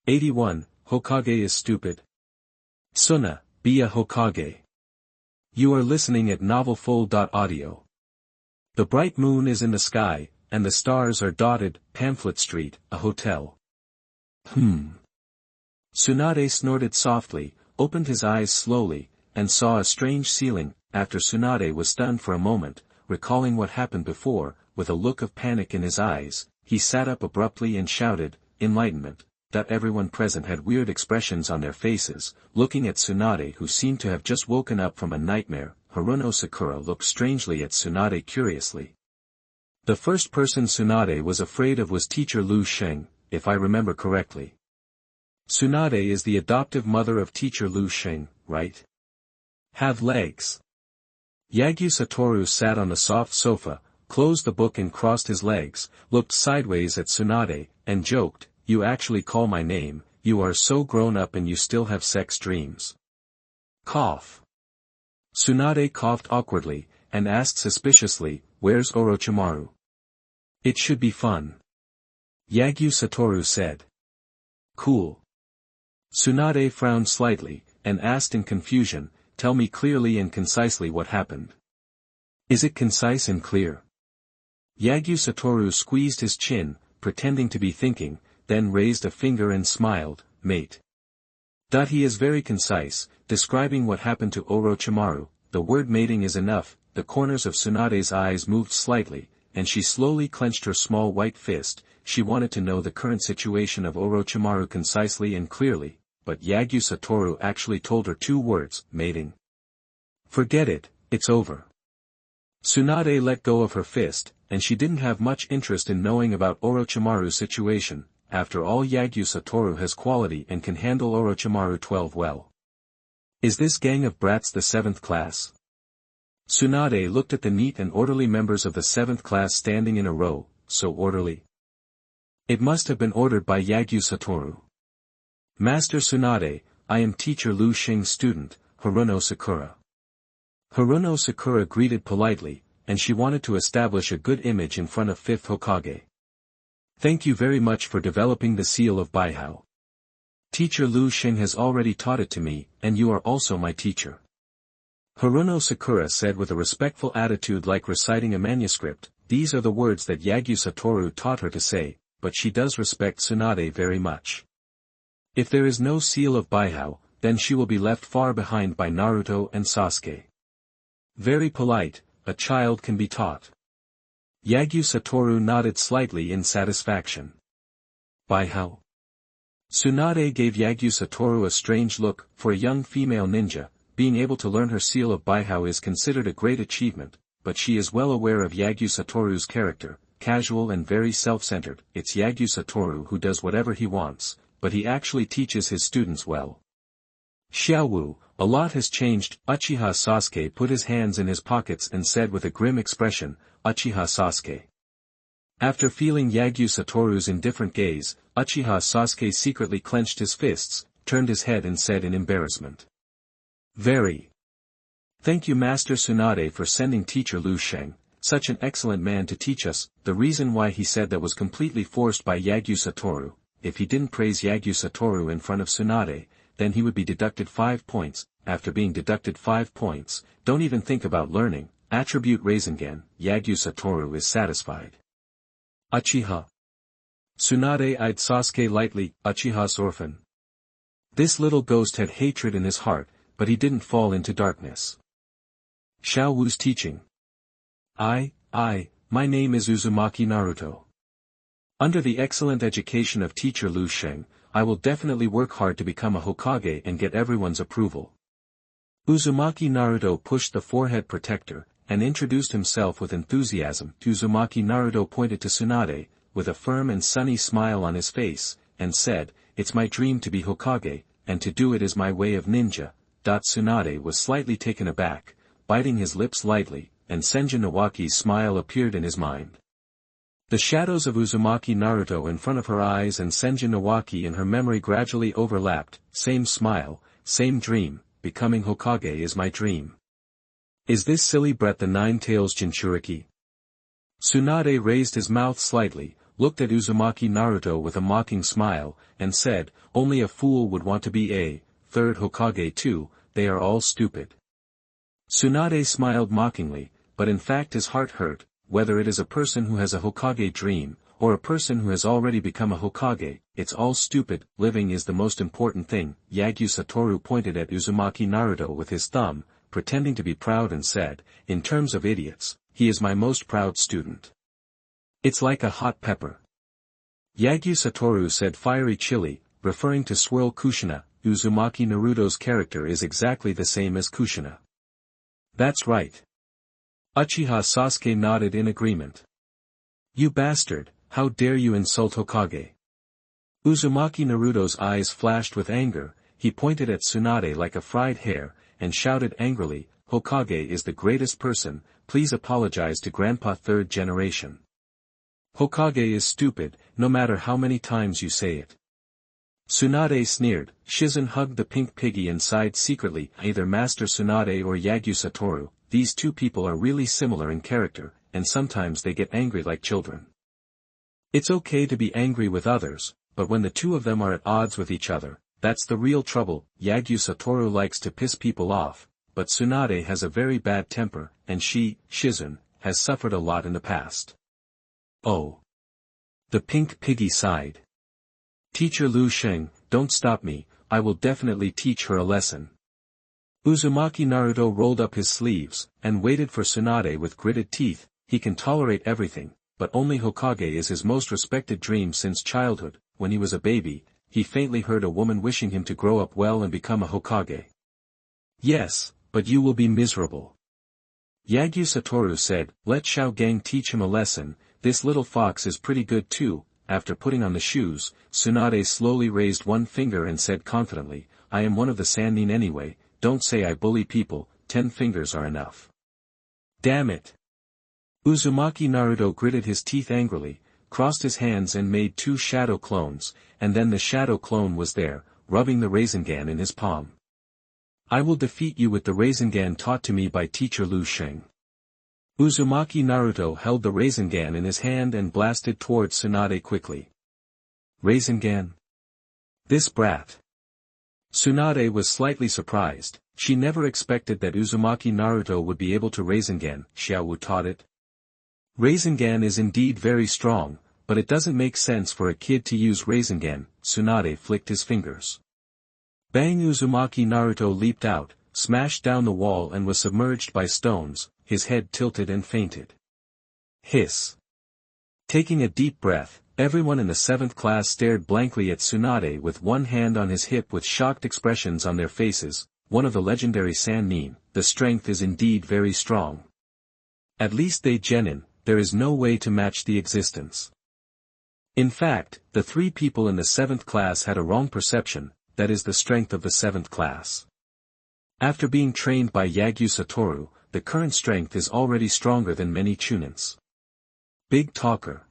81, Hokage is stupid. Tsuna, be a Hokage. You are listening at novelfull.audio. The bright moon is in the sky, and the stars are dotted. Pamphlet Street, a hotel. Tsunade snorted softly, opened his eyes slowly, and saw a strange ceiling. After Tsunade was stunned for a moment, recalling what happened before, with a look of panic in his eyes, he sat up abruptly and shouted, "Enlightenment!" That everyone present had weird expressions on their faces, looking at Tsunade, who seemed to have just woken up from a nightmare. Haruno Sakura looked strangely at Tsunade curiously. The first person Tsunade was afraid of was teacher Lu Sheng, if I remember correctly. Tsunade is the adoptive mother of teacher Lu Sheng, right? Have legs. Yagyu Satoru sat on the soft sofa, closed the book and crossed his legs, looked sideways at Tsunade, and joked, "You actually call my name, you are so grown up and you still have sex dreams." Cough. Tsunade coughed awkwardly, and asked suspiciously, "Where's Orochimaru?" "It should be fun." Yagyu Satoru said. "Cool." Tsunade frowned slightly, and asked in confusion, "Tell me clearly and concisely what happened." "Is it concise and clear?" Yagyu Satoru squeezed his chin, pretending to be thinking, then raised a finger and smiled, "Mate." He is very concise, describing what happened to Orochimaru. The word mating is enough. The corners of Tsunade's eyes moved slightly, and she slowly clenched her small white fist. She wanted to know the current situation of Orochimaru concisely and clearly, but Yagyu Satoru actually told her 2 words, mating. "Forget it, it's over." Tsunade let go of her fist, and she didn't have much interest in knowing about Orochimaru's situation. After all, Yagyu Satoru has quality and can handle Orochimaru 12 well. Is this gang of brats the 7th class? Tsunade looked at the neat and orderly members of the 7th class standing in a row, so orderly. It must have been ordered by Yagyu Satoru. "Master Tsunade, I am teacher Lu Sheng's student, Haruno Sakura." Haruno Sakura greeted politely, and she wanted to establish a good image in front of 5th Hokage. "Thank you very much for developing the seal of Baihao. Teacher Lu Sheng has already taught it to me, and you are also my teacher." Haruno Sakura said with a respectful attitude, like reciting a manuscript. These are the words that Yagyu Satoru taught her to say, but she does respect Tsunade very much. If there is no seal of Baihao, then she will be left far behind by Naruto and Sasuke. Very polite, a child can be taught. Yagyu Satoru nodded slightly in satisfaction. Baihao. Tsunade gave Yagyu Satoru a strange look. For a young female ninja, being able to learn her seal of Baihao is considered a great achievement, but she is well aware of Yagyu Satoru's character, casual and very self-centered. It's Yagyu Satoru who does whatever he wants, but he actually teaches his students well. Xiaowu, a lot has changed. Uchiha Sasuke put his hands in his pockets and said with a grim expression, "Uchiha Sasuke." After feeling Yagyu Satoru's indifferent gaze, Uchiha Sasuke secretly clenched his fists, turned his head and said in embarrassment. "Very. Thank you Master Tsunade for sending teacher Lu Sheng, such an excellent man to teach us." The reason why he said that was completely forced by Yagyu Satoru. If he didn't praise Yagyu Satoru in front of Tsunade, then he would be deducted 5 points. After being deducted 5 points, don't even think about learning. Attribute Rasengan. Yagyu Satoru is satisfied. Uchiha. Tsunade eyed Sasuke lightly. Uchiha's orphan. This little ghost had hatred in his heart, but he didn't fall into darkness. Xiaowu's teaching. My name is Uzumaki Naruto. Under the excellent education of teacher Lu Sheng, I will definitely work hard to become a Hokage and get everyone's approval. Uzumaki Naruto pushed the forehead protector, and introduced himself with enthusiasm. Uzumaki Naruto pointed to Tsunade, with a firm and sunny smile on his face, and said, "It's my dream to be Hokage, and to do it is my way of ninja." Tsunade was slightly taken aback, biting his lips lightly, and Senjin Nawaki's smile appeared in his mind. The shadows of Uzumaki Naruto in front of her eyes and Senjin Nawaki in her memory gradually overlapped. Same smile, same dream, becoming Hokage is my dream. Is this silly brat the Nine-Tails Jinchuriki? Tsunade raised his mouth slightly, looked at Uzumaki Naruto with a mocking smile, and said, only a fool would want to be a third Hokage too, they are all stupid. Tsunade smiled mockingly, but in fact his heart hurt, whether it is a person who has a Hokage dream, or a person who has already become a Hokage, it's all stupid. Living is the most important thing. Yagyu Satoru pointed at Uzumaki Naruto with his thumb, pretending to be proud and said, in terms of idiots, he is my most proud student. It's like a hot pepper. Yagyu Satoru said fiery chili, referring to Swirl Kushina. Uzumaki Naruto's character is exactly the same as Kushina. That's right. Uchiha Sasuke nodded in agreement. You bastard, how dare you insult Hokage? Uzumaki Naruto's eyes flashed with anger, he pointed at Tsunade like a fried hare, and shouted angrily, Hokage is the greatest person, please apologize to Grandpa third generation. Hokage is stupid, no matter how many times you say it. Tsunade sneered. Shizen hugged the pink piggy and sighed secretly. Either Master Tsunade or Yagyu Satoru, these two people are really similar in character, and sometimes they get angry like children. It's okay to be angry with others, but when the two of them are at odds with each other, that's the real trouble. Yagyu Satoru likes to piss people off, but Tsunade has a very bad temper, and she, Shizen, has suffered a lot in the past. Oh. The pink piggy sighed. Teacher Lu Sheng, don't stop me, I will definitely teach her a lesson. Uzumaki Naruto rolled up his sleeves, and waited for Tsunade with gritted teeth. He can tolerate everything, but only Hokage is his most respected dream since childhood. When he was a baby, he faintly heard a woman wishing him to grow up well and become a Hokage. Yes, but you will be miserable. Yagyu Satoru said, let Xiao Gang teach him a lesson, this little fox is pretty good too. After putting on the shoes, Tsunade slowly raised one finger and said confidently, I am one of the Sannin anyway, don't say I bully people, 10 fingers are enough. Damn it. Uzumaki Naruto gritted his teeth angrily, crossed his hands and made 2 shadow clones, and then the shadow clone was there, rubbing the Rasengan in his palm. I will defeat you with the Rasengan taught to me by teacher Lu Sheng. Uzumaki Naruto held the Rasengan in his hand and blasted towards Tsunade quickly. Rasengan? This brat. Tsunade was slightly surprised, she never expected that Uzumaki Naruto would be able to Rasengan. Xiaowu taught it. Rasengan is indeed very strong, but it doesn't make sense for a kid to use Rasengan. Tsunade flicked his fingers. Bang! Uzumaki Naruto leaped out, smashed down the wall and was submerged by stones, his head tilted and fainted. Hiss. Taking a deep breath, everyone in the 7th class stared blankly at Tsunade with one hand on his hip with shocked expressions on their faces. One of the legendary Sannin, the strength is indeed very strong. At least they genin, there is no way to match the existence. In fact, the 3 people in the 7th class had a wrong perception, that is the strength of the 7th class. After being trained by Yagyu Satoru, the current strength is already stronger than many Chunins. Big talker.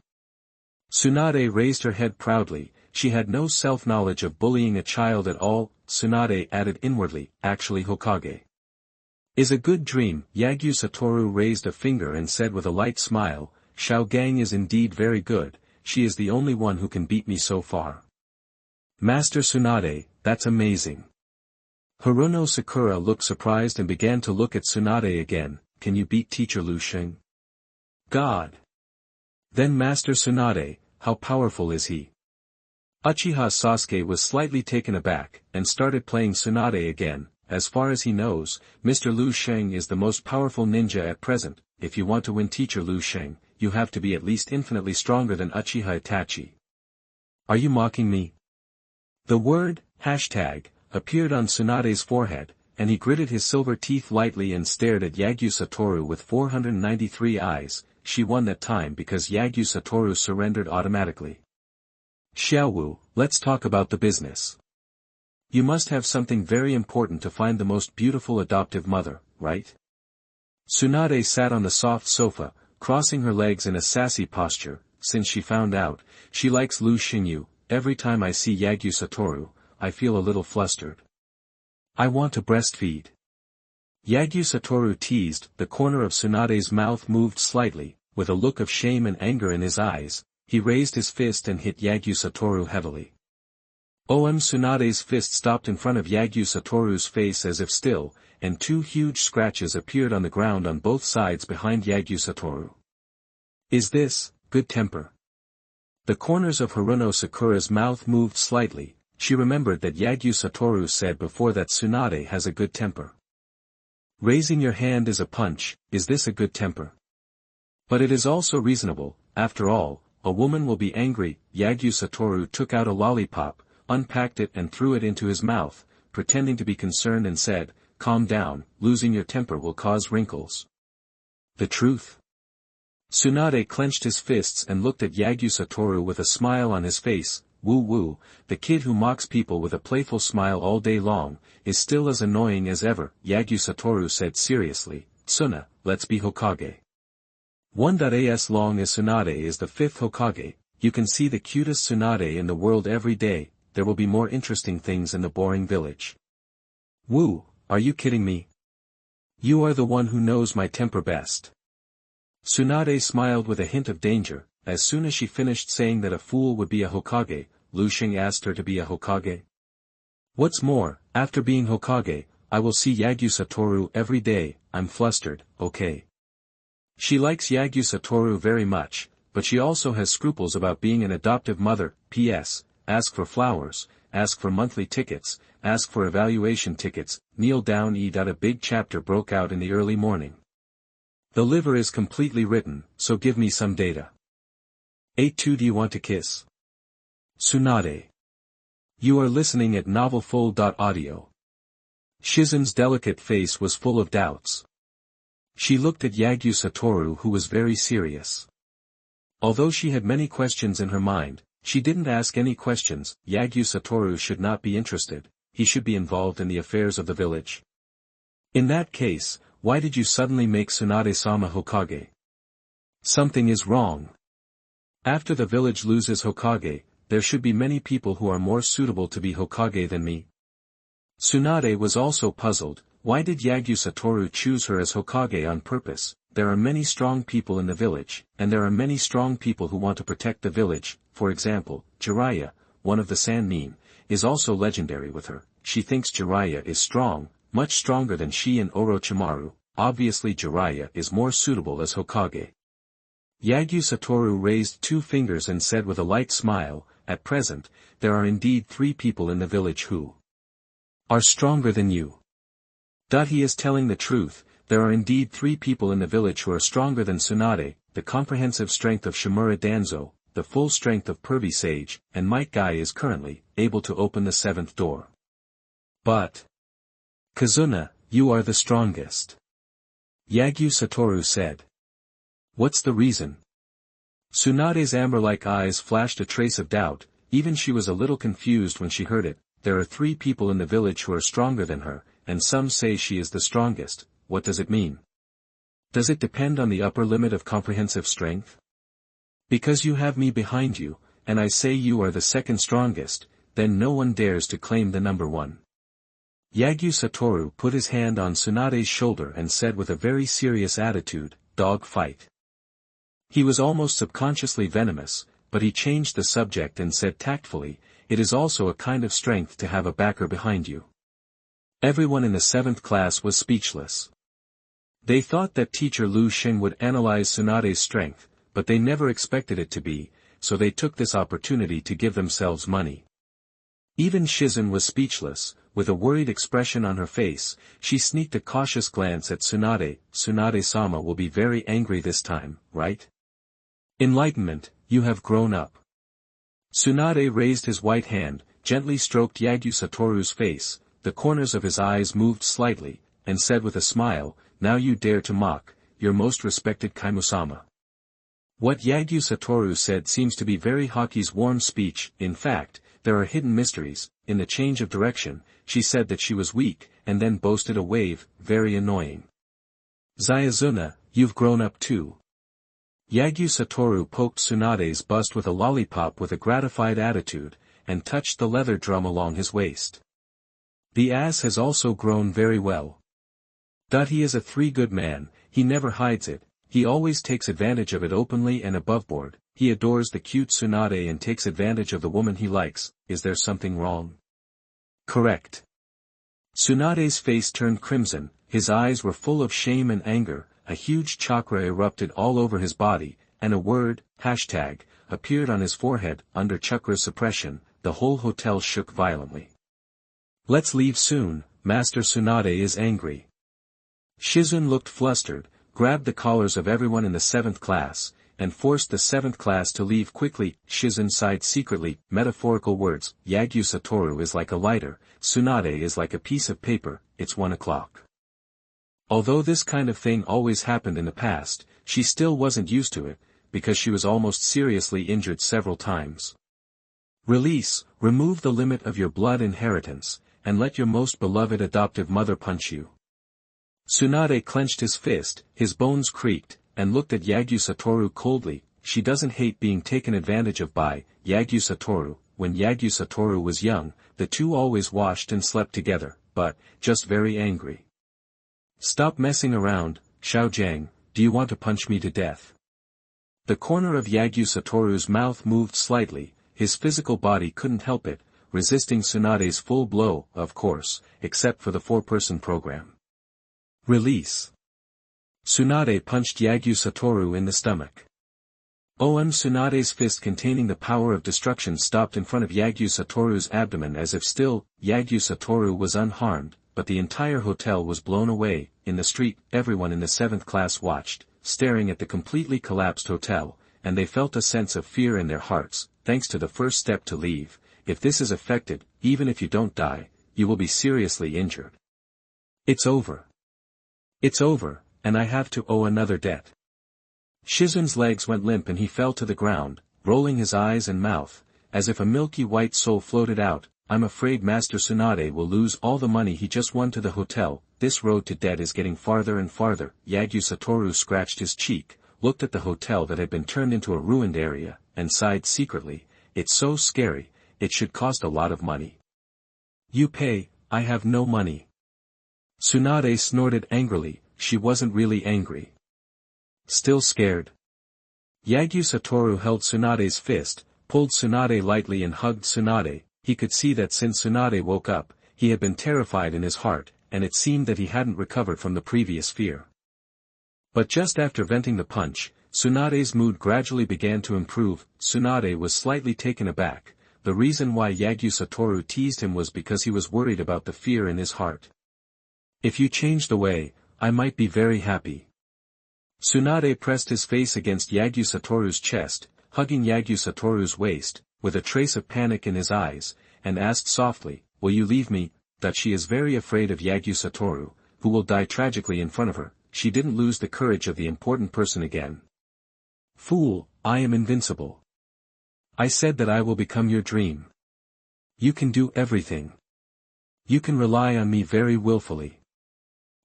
Tsunade raised her head proudly, she had no self-knowledge of bullying a child at all. Tsunade added inwardly, actually Hokage is a good dream. Yagyu Satoru raised a finger and said with a light smile, Xiao Gang is indeed very good, she is the only one who can beat me so far. Master Tsunade, that's amazing. Haruno Sakura looked surprised and began to look at Tsunade again. Can you beat teacher Lu Sheng? God. Then Master Tsunade, how powerful is he? Uchiha Sasuke was slightly taken aback, and started playing Tsunade again. As far as he knows, Mr. Lu Sheng is the most powerful ninja at present. If you want to win teacher Lu Sheng, you have to be at least infinitely stronger than Uchiha Itachi. Are you mocking me? The word, hashtag, appeared on Tsunade's forehead, and he gritted his silver teeth lightly and stared at Yagyu Satoru with 493 eyes. She won that time because Yagyu Satoru surrendered automatically. Xiaowu, let's talk about the business. You must have something very important to find the most beautiful adoptive mother, right? Tsunade sat on the soft sofa, crossing her legs in a sassy posture. Since she found out, she likes Lu Xingyu. Every time I see Yagyu Satoru, I feel a little flustered. I want to breastfeed. Yagyu Satoru teased. The corner of Tsunade's mouth moved slightly, with a look of shame and anger in his eyes. he raised his fist and hit Yagyu Satoru heavily. Tsunade's fist stopped in front of Yagyu Satoru's face as if still, and two huge scratches appeared on the ground on both sides behind Yagyu Satoru. Is this good temper? The corners of Haruno Sakura's mouth moved slightly. She remembered that Yagyu Satoru said before that Tsunade has a good temper. Raising your hand is a punch, is this a good temper? But it is also reasonable, after all, a woman will be angry. Yagyu Satoru took out a lollipop, unpacked it and threw it into his mouth, pretending to be concerned and said, calm down, losing your temper will cause wrinkles. The truth? Tsunade clenched his fists and looked at Yagyu Satoru with a smile on his face. Woo, the kid who mocks people with a playful smile all day long, is still as annoying as ever. Yagyu Satoru said seriously, Tsuna, let's be Hokage. 1.as long as Tsunade is the 5th Hokage, you can see the cutest Tsunade in the world every day, there will be more interesting things in the boring village. Woo, are you kidding me? You are the one who knows my temper best. Tsunade smiled with a hint of danger. As soon as she finished saying that a fool would be a Hokage, Lu Xing asked her to be a Hokage. What's more, after being Hokage, I will see Yagyu Satoru every day. I'm flustered, okay? She likes Yagyu Satoru very much, but she also has scruples about being an adoptive mother. P.S. Ask for flowers, ask for monthly tickets, ask for evaluation tickets, kneel down. A big chapter broke out in the early morning. The liver is completely written, so give me some data. 8.2 Do you want to kiss? Tsunade. You are listening at novelfull.audio. Shizen's delicate face was full of doubts. She looked at Yagyu Satoru who was very serious. Although she had many questions in her mind, she didn't ask any questions. Yagyu Satoru should not be interested, he should be involved in the affairs of the village. In that case, why did you suddenly make Tsunade-sama Hokage? Something is wrong. After the village loses Hokage, there should be many people who are more suitable to be Hokage than me. Tsunade was also puzzled, why did Yagyu Satoru choose her as Hokage on purpose? There are many strong people in the village, and there are many strong people who want to protect the village. For example, Jiraiya, one of the Sannin, is also legendary with her. She thinks Jiraiya is strong, much stronger than she and Orochimaru. Obviously Jiraiya is more suitable as Hokage. Yagyu Satoru raised 2 fingers and said with a light smile, at present, there are indeed 3 people in the village who are stronger than you. He is telling the truth, there are indeed 3 people in the village who are stronger than Tsunade, the comprehensive strength of Shimura Danzo, the full strength of Pervy Sage, and Might Guy is currently able to open the 7th door. But Kazuna, you are the strongest. Yagyu Satoru said. What's the reason? Tsunade's amber-like eyes flashed a trace of doubt, even she was a little confused when she heard it. There are 3 people in the village who are stronger than her, and some say she is the strongest. What does it mean? Does it depend on the upper limit of comprehensive strength? Because you have me behind you, and I say you are the 2nd strongest, then no one dares to claim the number 1. Yagyu Satoru put his hand on Tsunade's shoulder and said with a very serious attitude, dog fight. He was almost subconsciously venomous, but he changed the subject and said tactfully, it is also a kind of strength to have a backer behind you. Everyone in the 7th class was speechless. They thought that teacher Lu Xing would analyze Tsunade's strength, but they never expected it to be, so they took this opportunity to give themselves money. Even Shizen was speechless, with a worried expression on her face. She sneaked a cautious glance at Tsunade. Tsunade-sama will be very angry this time, right? Enlightenment, you have grown up. Tsunade raised his white hand, gently stroked Yagyu Satoru's face, the corners of his eyes moved slightly, and said with a smile, now you dare to mock, your most respected Kaimusama. What Yagyu Satoru said seems to be very Hoki's warm speech. In fact, there are hidden mysteries. In the change of direction, she said that she was weak, and then boasted a wave, very annoying. Zayazuna, you've grown up too. Yagyu Satoru poked Tsunade's bust with a lollipop with a gratified attitude, and touched the leather drum along his waist. The ass has also grown very well. He is a 3 good man, he never hides it, he always takes advantage of it openly and aboveboard. he adores the cute Tsunade and takes advantage of the woman he likes. Is there something wrong? Correct. Tsunade's face turned crimson, his eyes were full of shame and anger, a huge chakra erupted all over his body, and a word, hashtag, appeared on his forehead. Under chakra suppression, the whole hotel shook violently. Let's leave soon, Master Tsunade is angry. Shizun looked flustered, grabbed the collars of everyone in the 7th class, and forced the 7th class to leave quickly. Shizun sighed secretly, metaphorical words, Yagyu Satoru is like a lighter, Tsunade is like a piece of paper, it's 1 o'clock. Although this kind of thing always happened in the past, she still wasn't used to it, because she was almost seriously injured several times. Release, remove the limit of your blood inheritance, and let your most beloved adoptive mother punch you. Tsunade clenched his fist, his bones creaked, and looked at Yagyu Satoru coldly. She doesn't hate being taken advantage of by Yagyu Satoru. When Yagyu Satoru was young, the two always washed and slept together, but, just very angry. Stop messing around, Xiaojiang, do you want to punch me to death? The corner of Yagyu Satoru's mouth moved slightly, his physical body couldn't help it, resisting Tsunade's full blow, of course, except for the 4-person program. Release. Tsunade punched Yagyu Satoru in the stomach. Tsunade's fist containing the power of destruction stopped in front of Yagyu Satoru's abdomen as if still. Yagyu Satoru was unharmed, but the entire hotel was blown away. In the street, everyone in the 7th class watched, staring at the completely collapsed hotel, and they felt a sense of fear in their hearts. Thanks to the first step to leave, if this is affected, even if you don't die, you will be seriously injured. It's over. It's over, and I have to owe another debt. Shizun's legs went limp and he fell to the ground, rolling his eyes and mouth, as if a milky white soul floated out. I'm afraid Master Tsunade will lose all the money he just won to the hotel. This road to debt is getting farther and farther. Yagyu Satoru scratched his cheek, looked at the hotel that had been turned into a ruined area, and sighed secretly. It's so scary, it should cost a lot of money. You pay, I have no money. Tsunade snorted angrily. She wasn't really angry. Still scared. Yagyu Satoru held Tsunade's fist, pulled Tsunade lightly and hugged Tsunade. He could see that since Tsunade woke up, he had been terrified in his heart, and it seemed that he hadn't recovered from the previous fear. But just after venting the punch, Tsunade's mood gradually began to improve. Tsunade was slightly taken aback. The reason why Yagyu Satoru teased him was because he was worried about the fear in his heart. If you change the way, I might be very happy. Tsunade pressed his face against Yagyu Satoru's chest, hugging Yagyu Satoru's waist, with a trace of panic in his eyes, and asked softly, will you leave me? That she is very afraid of Yagyu Satoru, who will die tragically in front of her. She didn't lose the courage of the important person again. Fool, I am invincible. I said that I will become your dream. You can do everything. You can rely on me very willfully.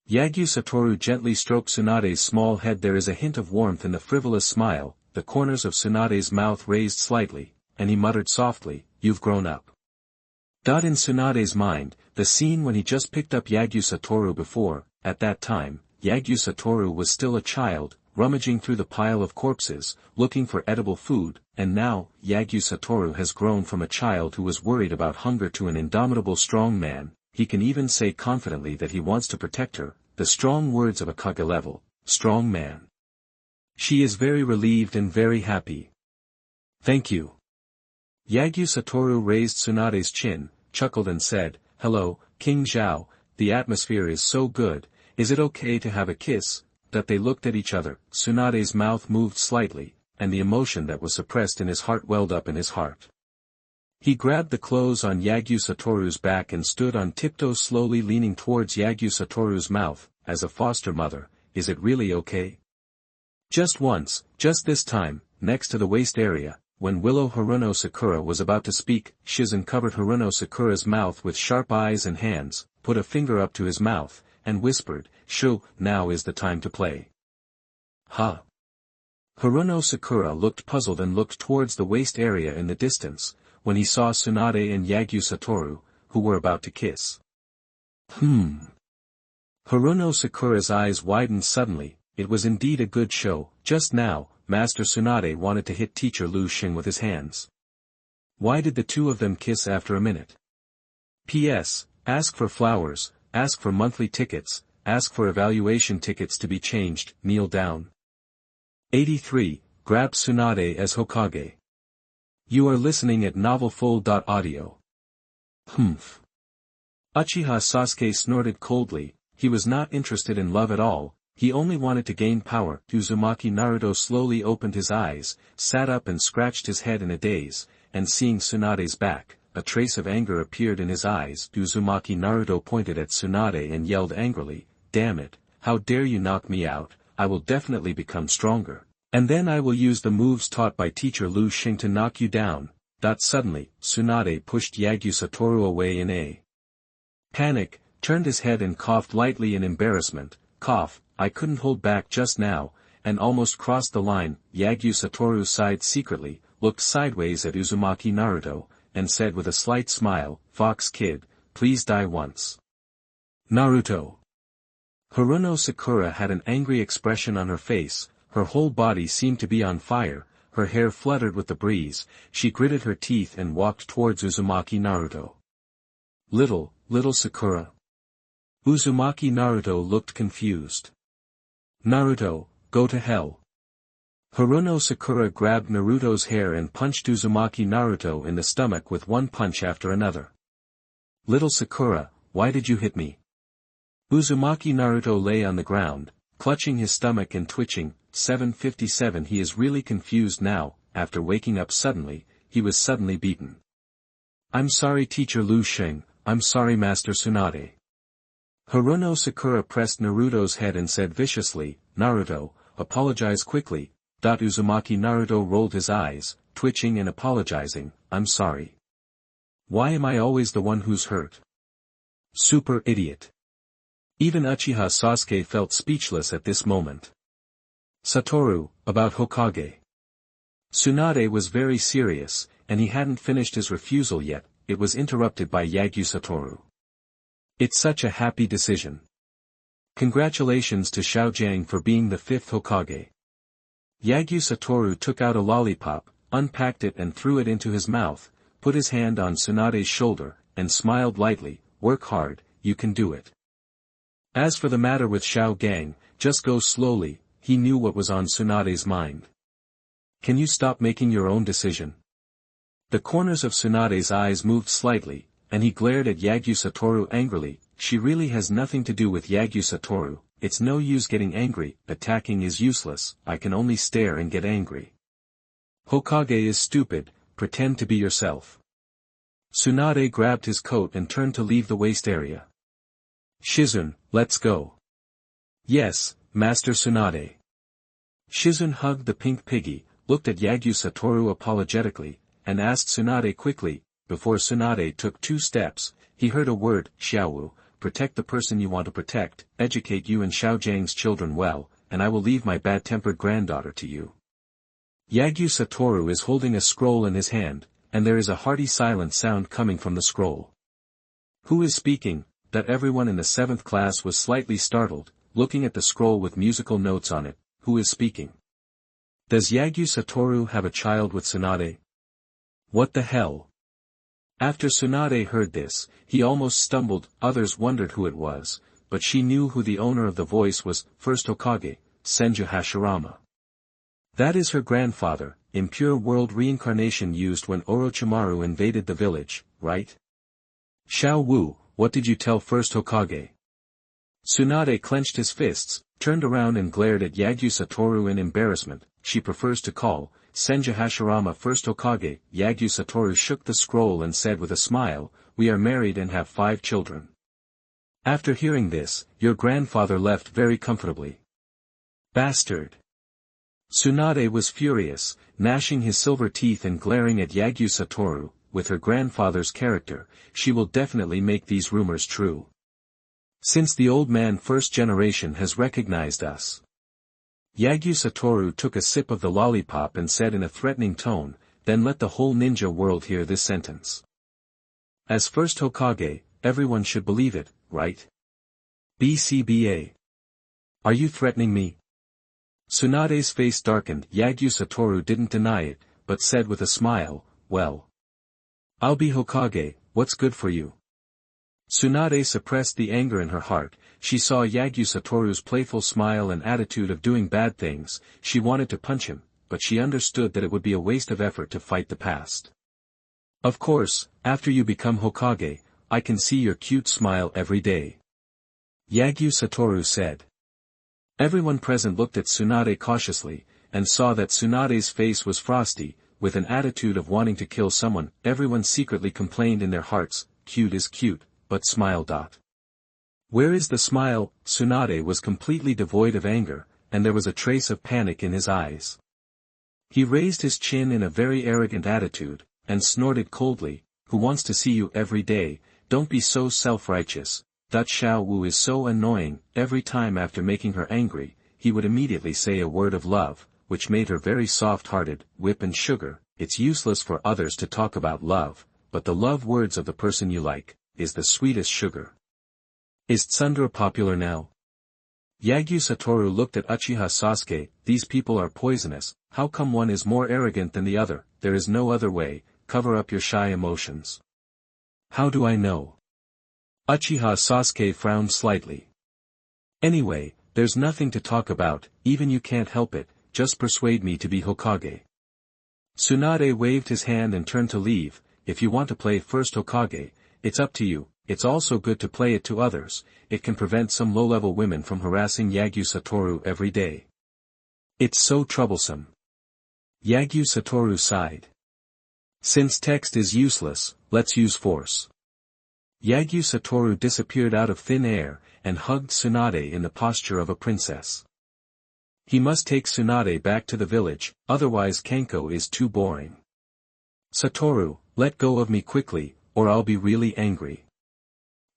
Yagyu Satoru gently stroked Tsunade's small head. There is a hint of warmth in the frivolous smile, the corners of Tsunade's mouth raised slightly, and he muttered softly, you've grown up. In Tsunade's mind, the scene when he just picked up Yagyu Satoru before, at that time, Yagyu Satoru was still a child, rummaging through the pile of corpses, looking for edible food, and now, Yagyu Satoru has grown from a child who was worried about hunger to an indomitable strong man. He can even say confidently that he wants to protect her, the strong words of a Hokage level, strong man. She is very relieved and very happy. Thank you. Yagyu Satoru raised Tsunade's chin, chuckled and said, hello, King Zhao, the atmosphere is so good, is it okay to have a kiss? That they looked at each other, Tsunade's mouth moved slightly, and the emotion that was suppressed in his heart welled up in his heart. He grabbed the clothes on Yagyu Satoru's back and stood on tiptoe slowly leaning towards Yagyu Satoru's mouth. As a foster mother, is it really okay? Just once, just this time, next to the waist area. When Willow Haruno Sakura was about to speak, Shizun covered Haruno Sakura's mouth with sharp eyes and hands, put a finger up to his mouth, and whispered, Shoo, now is the time to play. Huh? Haruno Sakura looked puzzled and looked towards the waist area in the distance, when he saw Tsunade and Yagyu Satoru, who were about to kiss. Haruno Sakura's eyes widened suddenly. It was indeed a good show. Just now, Master Tsunade wanted to hit Teacher Lu Xing with his hands. Why did the two of them kiss after a minute? P.S. Ask for flowers, ask for monthly tickets, ask for evaluation tickets to be changed, kneel down. 83. Grab Tsunade as Hokage. You are listening at novelfull.audio. Humph. Uchiha Sasuke snorted coldly. He was not interested in love at all, he only wanted to gain power. Uzumaki Naruto slowly opened his eyes, sat up and scratched his head in a daze, and seeing Tsunade's back, a trace of anger appeared in his eyes. Uzumaki Naruto pointed at Tsunade and yelled angrily, "Damn it, how dare you knock me out, I will definitely become stronger. And then I will use the moves taught by Teacher Lu Xing to knock you down." Suddenly, Tsunade pushed Yagyu Satoru away in a panic, turned his head and coughed lightly in embarrassment. Cough, I couldn't hold back just now, and almost crossed the line. Yagyu Satoru sighed secretly, looked sideways at Uzumaki Naruto, and said with a slight smile, "Fox kid, please die once." Naruto. Haruno Sakura had an angry expression on her face, her whole body seemed to be on fire, her hair fluttered with the breeze, she gritted her teeth and walked towards Uzumaki Naruto. Little Sakura. Uzumaki Naruto looked confused. Naruto, go to hell. Haruno Sakura grabbed Naruto's hair and punched Uzumaki Naruto in the stomach with one punch after another. Little Sakura, why did you hit me? Uzumaki Naruto lay on the ground, clutching his stomach and twitching. 757 He is really confused now. After waking up suddenly, he was suddenly beaten. I'm sorry Teacher Lu Xing, I'm sorry Master Tsunade. Haruno Sakura pressed Naruto's head and said viciously, Naruto, apologize quickly. Uzumaki Naruto rolled his eyes, twitching and apologizing, I'm sorry. Why am I always the one who's hurt? Super idiot. Even Uchiha Sasuke felt speechless at this moment. Satoru, about Hokage. Tsunade was very serious, and he hadn't finished his refusal yet. It was interrupted by Yagyu Satoru. It's such a happy decision. Congratulations to Xiaojiang for being the 5th Hokage. Yagyu Satoru took out a lollipop, unpacked it and threw it into his mouth, put his hand on Tsunade's shoulder, and smiled lightly, work hard, you can do it. As for the matter with Xiaojiang, just go slowly, he knew what was on Tsunade's mind. Can you stop making your own decision? The corners of Tsunade's eyes moved slightly, and he glared at Yagyu Satoru angrily. She really has nothing to do with Yagyu Satoru, it's no use getting angry, attacking is useless, I can only stare and get angry. Hokage is stupid, pretend to be yourself. Tsunade grabbed his coat and turned to leave the waist area. Shizune, let's go. Yes, Master Tsunade. Shizune hugged the pink piggy, looked at Yagyu Satoru apologetically, and asked Tsunade quickly. Before Tsunade took 2 steps, he heard a word, Xiaowu, protect the person you want to protect, educate you and Xiaojiang's children well, and I will leave my bad-tempered granddaughter to you. Yagyu Satoru is holding a scroll in his hand, and there is a hearty silent sound coming from the scroll. Who is speaking? That everyone in the 7th class was slightly startled, looking at the scroll with musical notes on it. Who is speaking? Does Yagyu Satoru have a child with Tsunade? What the hell? After Tsunade heard this, he almost stumbled. Others wondered who it was, but she knew who the owner of the voice was, First Hokage, Senju Hashirama. That is her grandfather, impure world reincarnation used when Orochimaru invaded the village, right? Xiao Wu, what did you tell First Hokage? Tsunade clenched his fists, turned around and glared at Yagyu Satoru in embarrassment. She prefers to call Senju Hashirama First Hokage. Yagyu Satoru shook the scroll and said with a smile, we are married and have 5 children. After hearing this, your grandfather left very comfortably. Bastard. Tsunade was furious, gnashing his silver teeth and glaring at Yagyu Satoru. With her grandfather's character, she will definitely make these rumors true. Since the old man first generation has recognized us. Yagyu Satoru took a sip of the lollipop and said in a threatening tone, then let the whole ninja world hear this sentence. As First Hokage, everyone should believe it, right? BCBA. Are you threatening me? Tsunade's face darkened. Yagyu Satoru didn't deny it, but said with a smile, well. I'll be Hokage, what's good for you? Tsunade suppressed the anger in her heart. She saw Yagyu Satoru's playful smile and attitude of doing bad things. She wanted to punch him, but she understood that it would be a waste of effort to fight the past. Of course, after you become Hokage, I can see your cute smile every day. Yagyu Satoru said. Everyone present looked at Tsunade cautiously, and saw that Tsunade's face was frosty, with an attitude of wanting to kill someone. Everyone secretly complained in their hearts, cute is cute, but smile. Where is the smile? Tsunade was completely devoid of anger, and there was a trace of panic in his eyes. He raised his chin in a very arrogant attitude, and snorted coldly, who wants to see you every day? Don't be so self-righteous. Xiao Wu is so annoying. Every time after making her angry, he would immediately say a word of love, which made her very soft-hearted. Whip and sugar. It's useless for others to talk about love, but the love words of the person you like is the sweetest sugar. Is Tsundere popular now? Yagyu Satoru looked at Uchiha Sasuke. These people are poisonous. How come one is more arrogant than the other? There is no other way. Cover up your shy emotions. How do I know? Uchiha Sasuke frowned slightly. Anyway, there's nothing to talk about. Even you can't help it. Just persuade me to be Hokage. Tsunade waved his hand and turned to leave. If you want to play first Hokage, it's up to you. It's also good to play it to others. It can prevent some low-level women from harassing Yagyu Satoru every day. It's so troublesome. Yagyu Satoru sighed. Since text is useless, let's use force. Yagyu Satoru disappeared out of thin air, and hugged Tsunade in the posture of a princess. He must take Tsunade back to the village, otherwise Kenko is too boring. Satoru, let go of me quickly, or I'll be really angry.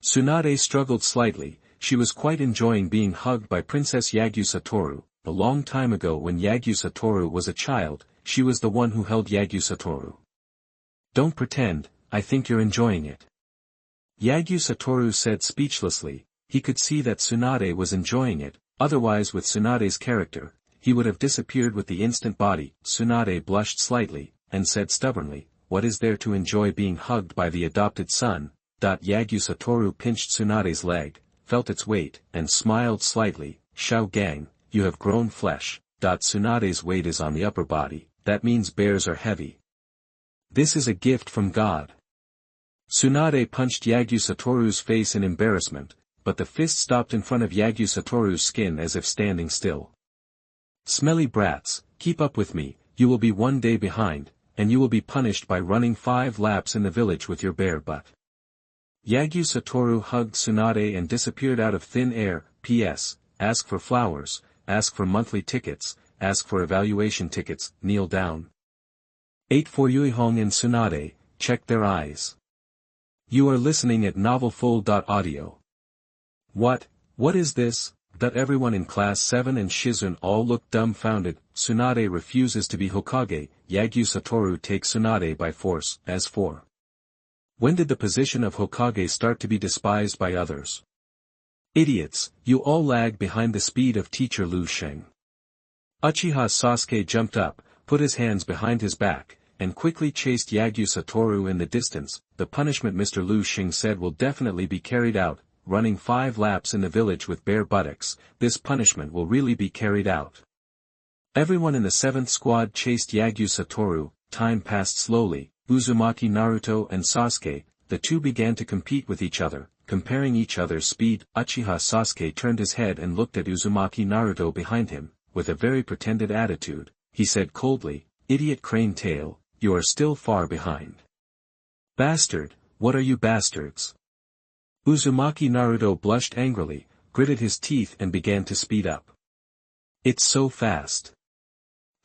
Tsunade struggled slightly. She was quite enjoying being hugged by Princess Yagyu Satoru. A long time ago when Yagyu Satoru was a child, she was the one who held Yagyu Satoru. Don't pretend, I think you're enjoying it. Yagyu Satoru said speechlessly. He could see that Tsunade was enjoying it, otherwise with Tsunade's character, he would have disappeared with the instant body. Tsunade blushed slightly, and said stubbornly, what is there to enjoy being hugged by the adopted son? Yagyu Satoru pinched Tsunade's leg, felt its weight, and smiled slightly. Shao Gang, you have grown flesh. Tsunade's weight is on the upper body, that means bears are heavy. This is a gift from God. Tsunade punched Yagyu Satoru's face in embarrassment, but the fist stopped in front of Yagyu Satoru's skin as if standing still. Smelly brats, keep up with me, you will be one day behind, and you will be punished by running 5 laps in the village with your bare butt. Yagyu Satoru hugged Tsunade and disappeared out of thin air. P.S. Ask for flowers, ask for monthly tickets, ask for evaluation tickets, kneel down. 8 for Yuhihong and Tsunade, check their eyes. You are listening at novelfull.audio. What is this? Everyone in class 7 and Shizun all looked dumbfounded. Tsunade refuses to be Hokage. Yagyu Satoru takes Tsunade by force. As for when did the position of Hokage start to be despised by others? Idiots, you all lag behind the speed of teacher Lu Sheng. Uchiha Sasuke jumped up, put his hands behind his back, and quickly chased Yagyu Satoru in the distance. The punishment Mr. Lu Sheng said will definitely be carried out, running 5 laps in the village with bare buttocks. This punishment will really be carried out. Everyone in the 7th squad chased Yagyu Satoru. Time passed slowly. Uzumaki Naruto and Sasuke, the two began to compete with each other, comparing each other's speed. Uchiha Sasuke turned his head and looked at Uzumaki Naruto behind him, with a very pretended attitude. He said coldly, idiot crane tail, you are still far behind. Bastard, what are you bastards? Uzumaki Naruto blushed angrily, gritted his teeth and began to speed up. It's so fast.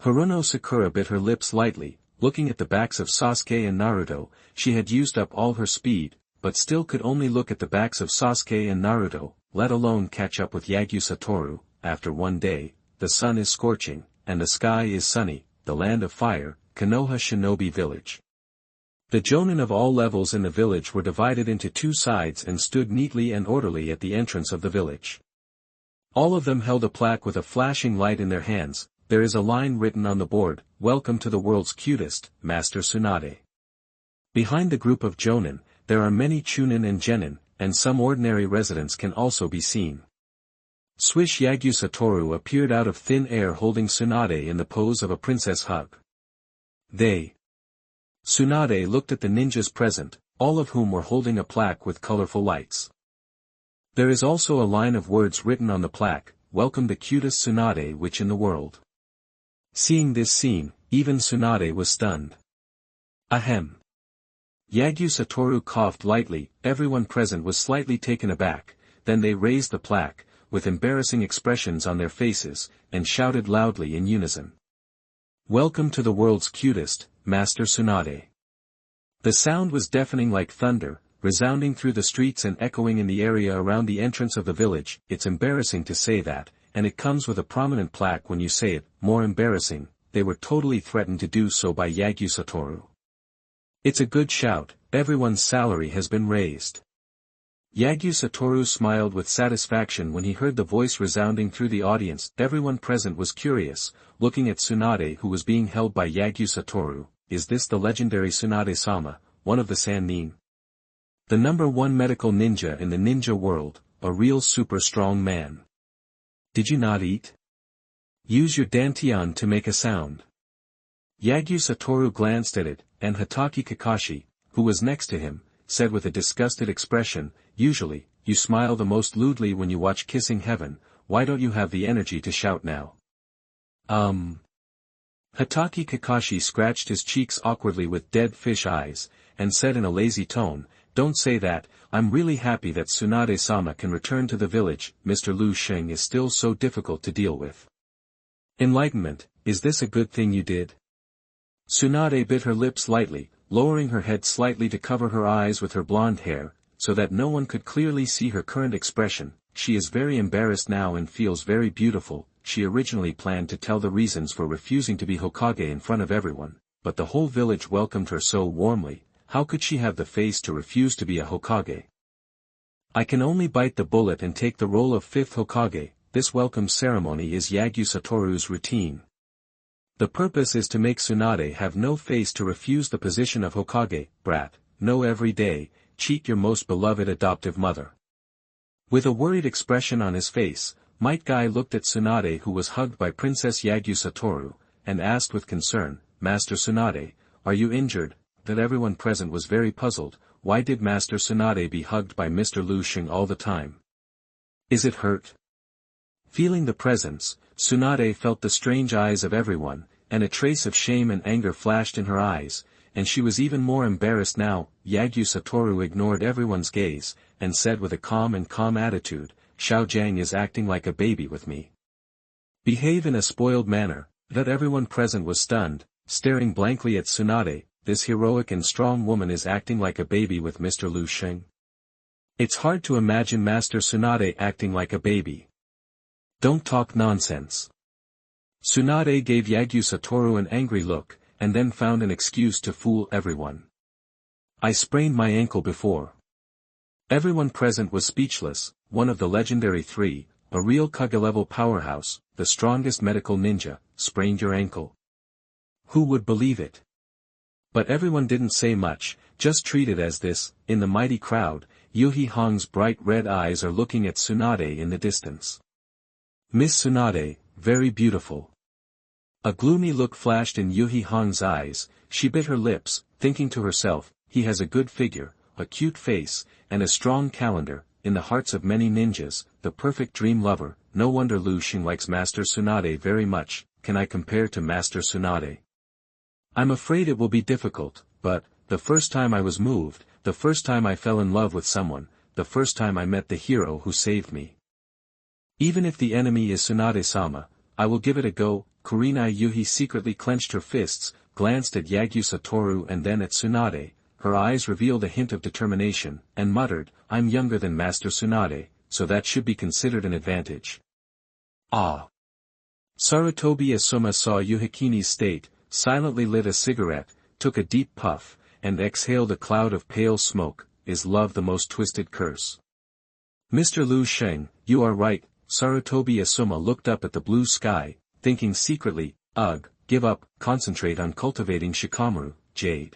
Haruno Sakura bit her lips lightly, looking at the backs of Sasuke and Naruto. She had used up all her speed, but still could only look at the backs of Sasuke and Naruto, let alone catch up with Yagyu Satoru. After one day, the sun is scorching, and the sky is sunny, the land of fire, Konoha Shinobi Village. The jonin of all levels in the village were divided into 2 sides and stood neatly and orderly at the entrance of the village. All of them held a plaque with a flashing light in their hands. There is a line written on the board, "Welcome to the world's cutest, Master Tsunade." Behind the group of jonin, there are many chunin and genin, and some ordinary residents can also be seen. Swish Yagyu Satoru appeared out of thin air holding Tsunade in the pose of a princess hug. Tsunade looked at the ninjas present, all of whom were holding a plaque with colorful lights. There is also a line of words written on the plaque, "Welcome the cutest Tsunade witch in the world." Seeing this scene, even Tsunade was stunned. Ahem. Yagyu Satoru coughed lightly, everyone present was slightly taken aback, then they raised the plaque, with embarrassing expressions on their faces, and shouted loudly in unison. "Welcome to the world's cutest, Master Tsunade." The sound was deafening like thunder, resounding through the streets and echoing in the area around the entrance of the village. It's embarrassing to say that, and it comes with a prominent plaque when you say it. More embarrassing, they were totally threatened to do so by Yagyu Satoru. It's a good shout, everyone's salary has been raised. Yagyu Satoru smiled with satisfaction when he heard the voice resounding through the audience. Everyone present was curious, looking at Tsunade who was being held by Yagyu Satoru. Is this the legendary Tsunade-sama, one of the Sannin? The #1 medical ninja in the ninja world, a real super strong man. Did you not eat? Use your dantian to make a sound. Yagyu Satoru glanced at it, and Hatake Kakashi, who was next to him, said with a disgusted expression, "Usually, you smile the most lewdly when you watch Kissing Heaven, why don't you have the energy to shout now?" Hatake Kakashi scratched his cheeks awkwardly with dead fish eyes, and said in a lazy tone, "Don't say that, I'm really happy that Tsunade-sama can return to the village. Mr. Lu Sheng is still so difficult to deal with." Enlightenment, is this a good thing you did? Tsunade bit her lips lightly, lowering her head slightly to cover her eyes with her blonde hair, so that no one could clearly see her current expression. She is very embarrassed now and feels very beautiful. She originally planned to tell the reasons for refusing to be Hokage in front of everyone, but the whole village welcomed her so warmly. How could she have the face to refuse to be a Hokage? I can only bite the bullet and take the role of 5th Hokage. This welcome ceremony is Yagyu Satoru's routine. The purpose is to make Tsunade have no face to refuse the position of Hokage. Brat, no, every day, cheat your most beloved adoptive mother. With a worried expression on his face, Might Guy looked at Tsunade who was hugged by Princess Yagyu Satoru, and asked with concern, "Master Tsunade, are you injured?" That everyone present was very puzzled. Why did Master Tsunade be hugged by Mr. Lu Sheng all the time? Is it hurt? Feeling the presence, Tsunade felt the strange eyes of everyone, and a trace of shame and anger flashed in her eyes, and she was even more embarrassed now. Yagyu Satoru ignored everyone's gaze, and said with a calm attitude, "Xiao Jiang is acting like a baby with me. Behave in a spoiled manner." That everyone present was stunned, staring blankly at Tsunade. This heroic and strong woman is acting like a baby with Mr. Lu Sheng. It's hard to imagine Master Tsunade acting like a baby. Don't talk nonsense. Tsunade gave Yagyu Satoru an angry look, and then found an excuse to fool everyone. I sprained my ankle before. Everyone present was speechless. One of the legendary 3, a real Kage-level powerhouse, the strongest medical ninja, sprained your ankle. Who would believe it? But everyone didn't say much, just treated as this. In the mighty crowd, Yuhihong's bright red eyes are looking at Tsunade in the distance. Miss Tsunade, very beautiful. A gloomy look flashed in Yuhihong's eyes. She bit her lips, thinking to herself, he has a good figure, a cute face, and a strong calendar. In the hearts of many ninjas, the perfect dream lover. No wonder Lu Sheng likes Master Tsunade very much. Can I compare to Master Tsunade? I'm afraid it will be difficult, but, the first time I was moved, the first time I fell in love with someone, the first time I met the hero who saved me. Even if the enemy is Tsunade-sama, I will give it a go. Kurenai Yuhi secretly clenched her fists, glanced at Yagyu Satoru and then at Tsunade. Her eyes revealed a hint of determination, and muttered, I'm younger than Master Tsunade, so that should be considered an advantage. Ah! Sarutobi Asuma saw Yuhikini's state, silently lit a cigarette, took a deep puff, and exhaled a cloud of pale smoke. Is love the most twisted curse? Mr. Lu Sheng, you are right. Sarutobi Asuma looked up at the blue sky, thinking secretly, ugh, give up, concentrate on cultivating Shikamaru, jade.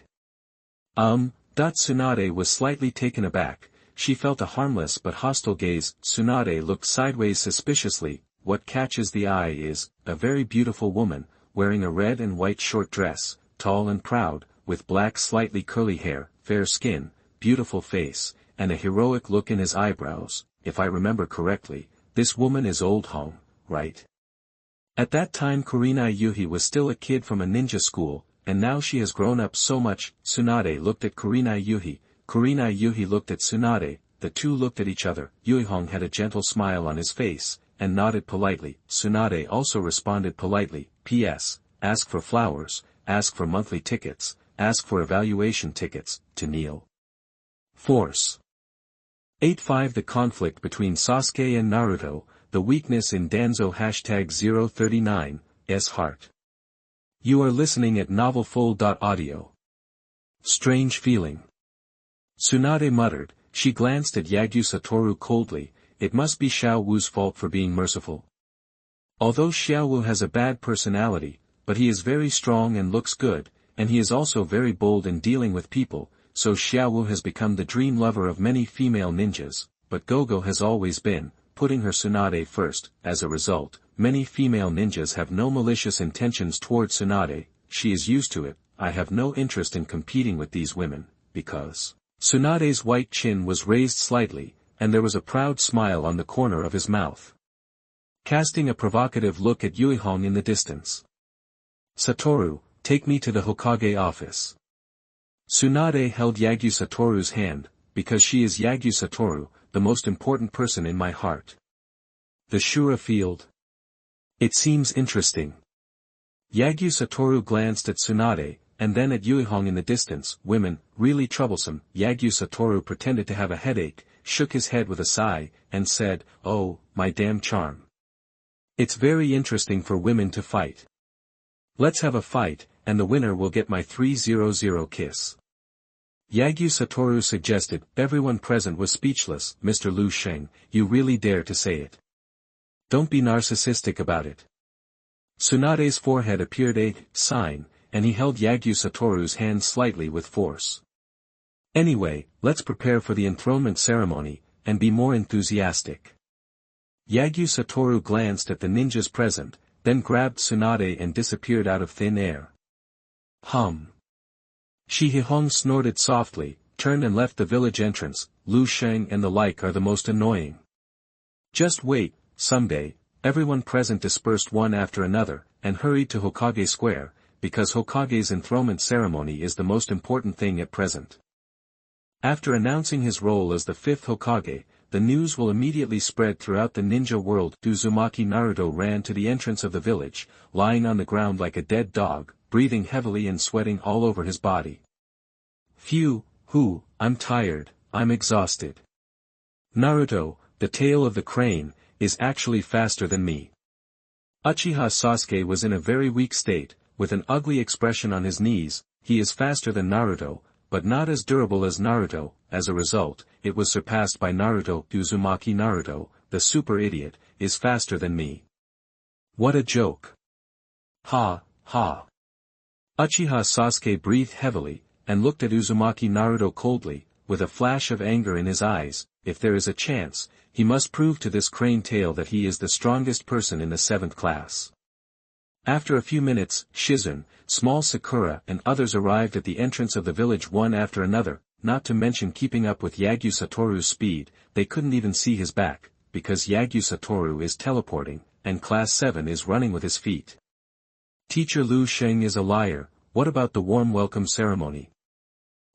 Tsunade was slightly taken aback. She felt a harmless but hostile gaze. Tsunade looked sideways suspiciously. What catches the eye is, a very beautiful woman, wearing a red and white short dress, tall and proud, with black slightly curly hair, fair skin, beautiful face, and a heroic look in his eyebrows. If I remember correctly, this woman is Old Hong, right? At that time Kurenai Yuhi was still a kid from a ninja school, and now she has grown up so much. Tsunade looked at Kurenai Yuhi looked at Tsunade, the two looked at each other. Yuhihong had a gentle smile on his face, and nodded politely. Tsunade also responded politely, P.S., ask for flowers, ask for monthly tickets, ask for evaluation tickets, to Neil. Force. 8-5 The conflict between Sasuke and Naruto, the weakness in Danzo #039, S Heart. You are listening at novelfull.audio. Strange feeling. Tsunade muttered. She glanced at Yagyu Satoru coldly. It must be Xiao Wu's fault for being merciful. Although Xiao Wu has a bad personality, but he is very strong and looks good, and he is also very bold in dealing with people, so Xiao Wu has become the dream lover of many female ninjas, but Gogo has always been, putting her Tsunade first. As a result, many female ninjas have no malicious intentions toward Tsunade. She is used to it. I have no interest in competing with these women, because Tsunade's white chin was raised slightly, and there was a proud smile on the corner of his mouth. Casting a provocative look at Yuhihong in the distance. Satoru, take me to the Hokage office. Tsunade held Yagyu Satoru's hand, because she is Yagyu Satoru, the most important person in my heart. The Shura field. It seems interesting. Yagyu Satoru glanced at Tsunade, and then at Yuhihong in the distance. Women, really troublesome. Yagyu Satoru pretended to have a headache, shook his head with a sigh, and said, oh, my damn charm. It's very interesting for women to fight. Let's have a fight, and the winner will get my 300 kiss. Yagyu Satoru suggested. Everyone present was speechless. Mr. Lu Sheng, you really dare to say it. Don't be narcissistic about it. Tsunade's forehead appeared a sign, and he held Yagyu Satoru's hand slightly with force. Anyway, let's prepare for the enthronement ceremony, and be more enthusiastic. Yagyu Satoru glanced at the ninjas present, then grabbed Tsunade and disappeared out of thin air. Yuhihong snorted softly, turned and left the village entrance. Lu Sheng and the like are the most annoying. Just wait, someday. Everyone present dispersed one after another, and hurried to Hokage Square, because Hokage's enthronement ceremony is the most important thing at present. After announcing his role as the fifth Hokage, the news will immediately spread throughout the ninja world. Uzumaki Naruto ran to the entrance of the village, lying on the ground like a dead dog, breathing heavily and sweating all over his body. Phew, I'm tired, I'm exhausted. Naruto, the tail of the crane, is actually faster than me. Uchiha Sasuke was in a very weak state, with an ugly expression on his knees. He is faster than Naruto, but not as durable as Naruto. As a result, it was surpassed by Naruto. Uzumaki Naruto, the super idiot, is faster than me. What a joke. Ha. Uchiha Sasuke breathed heavily, and looked at Uzumaki Naruto coldly, with a flash of anger in his eyes. If there is a chance, he must prove to this crane tail that he is the strongest person in the 7th class. After a few minutes, Shizune, Small Sakura and others arrived at the entrance of the village one after another, not to mention keeping up with Yagyu Satoru's speed. They couldn't even see his back, because Yagyu Satoru is teleporting, and Class 7 is running with his feet. Teacher Lu Sheng is a liar. What about the warm welcome ceremony?